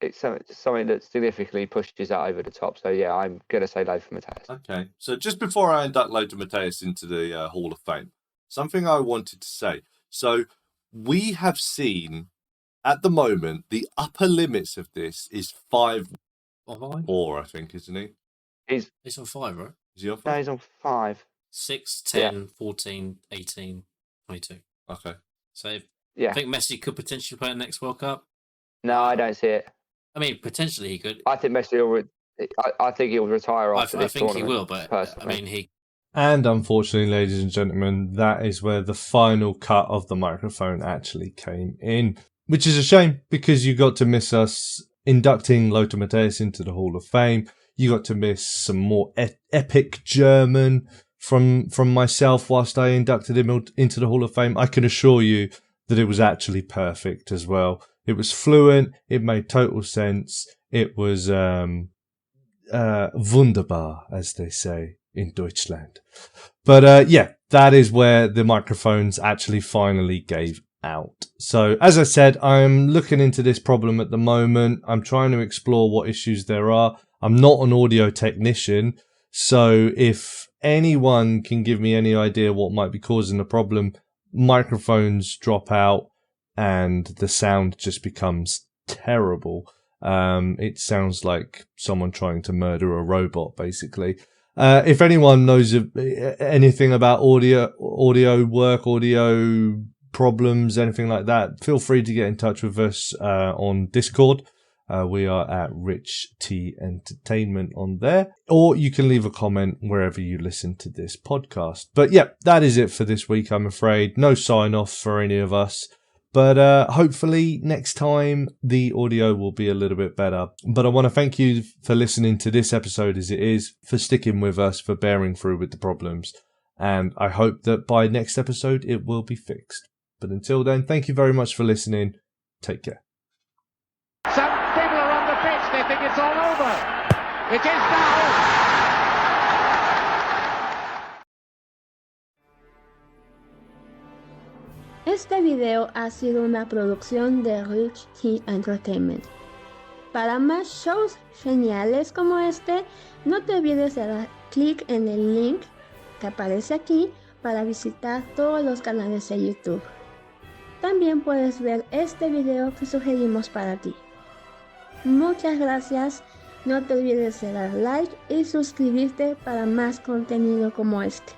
It's something that significantly pushes that over the top. So, yeah, I'm going to say Lothar Matthäus. Okay. So, just before I induct Lothar Matthäus into the Hall of Fame, something I wanted to say. So we have seen, at the moment, the upper limits of this is 5 or I think, isn't he? He's on 5, right? Is he on 5? No, he's on 5. 6, 10, 14, 18, 22. Okay. So I Yeah. think Messi could potentially play in the next World Cup. No, I don't see it. I mean, potentially he could. I think Messi will. I think he'll retire after I this think he tournament. will, but personally. I mean, he. And unfortunately, ladies and gentlemen, that is where the final cut of the microphone actually came in, which is a shame because you got to miss us inducting Lothar Matthäus into the Hall of Fame. You got to miss some more epic German from myself whilst I inducted him into the Hall of Fame. I can assure you that it was actually perfect as well. It was fluent. It made total sense. It was wunderbar, as they say in Deutschland. But yeah, that is where the microphones actually finally gave out. So as I said, I'm looking into this problem at the moment. I'm trying to explore what issues there are. I'm not an audio technician, so if anyone can give me any idea what might be causing the problem, microphones drop out and the sound just becomes terrible. It sounds like someone trying to murder a robot, basically. If anyone knows anything about audio work, audio problems, anything like that, feel free to get in touch with us on Discord. We are at Rich T Entertainment on there, or you can leave a comment wherever you listen to this podcast. But yeah, that is it for this week, I'm afraid. No sign off for any of us. But hopefully next time the audio will be a little bit better. But I want to thank you for listening to this episode as it is, for sticking with us, for bearing through with the problems. And I hope that by next episode it will be fixed. But until then, thank you very much for listening. Take care. Some people are on the pitch, they think it's all over. It is now. Este video ha sido una producción de Rich T Entertainment. Para más shows geniales como este, no te olvides de dar clic en el link que aparece aquí para visitar todos los canales de YouTube. También puedes ver este video que sugerimos para ti. Muchas gracias, no te olvides de dar like y suscribirte para más contenido como este.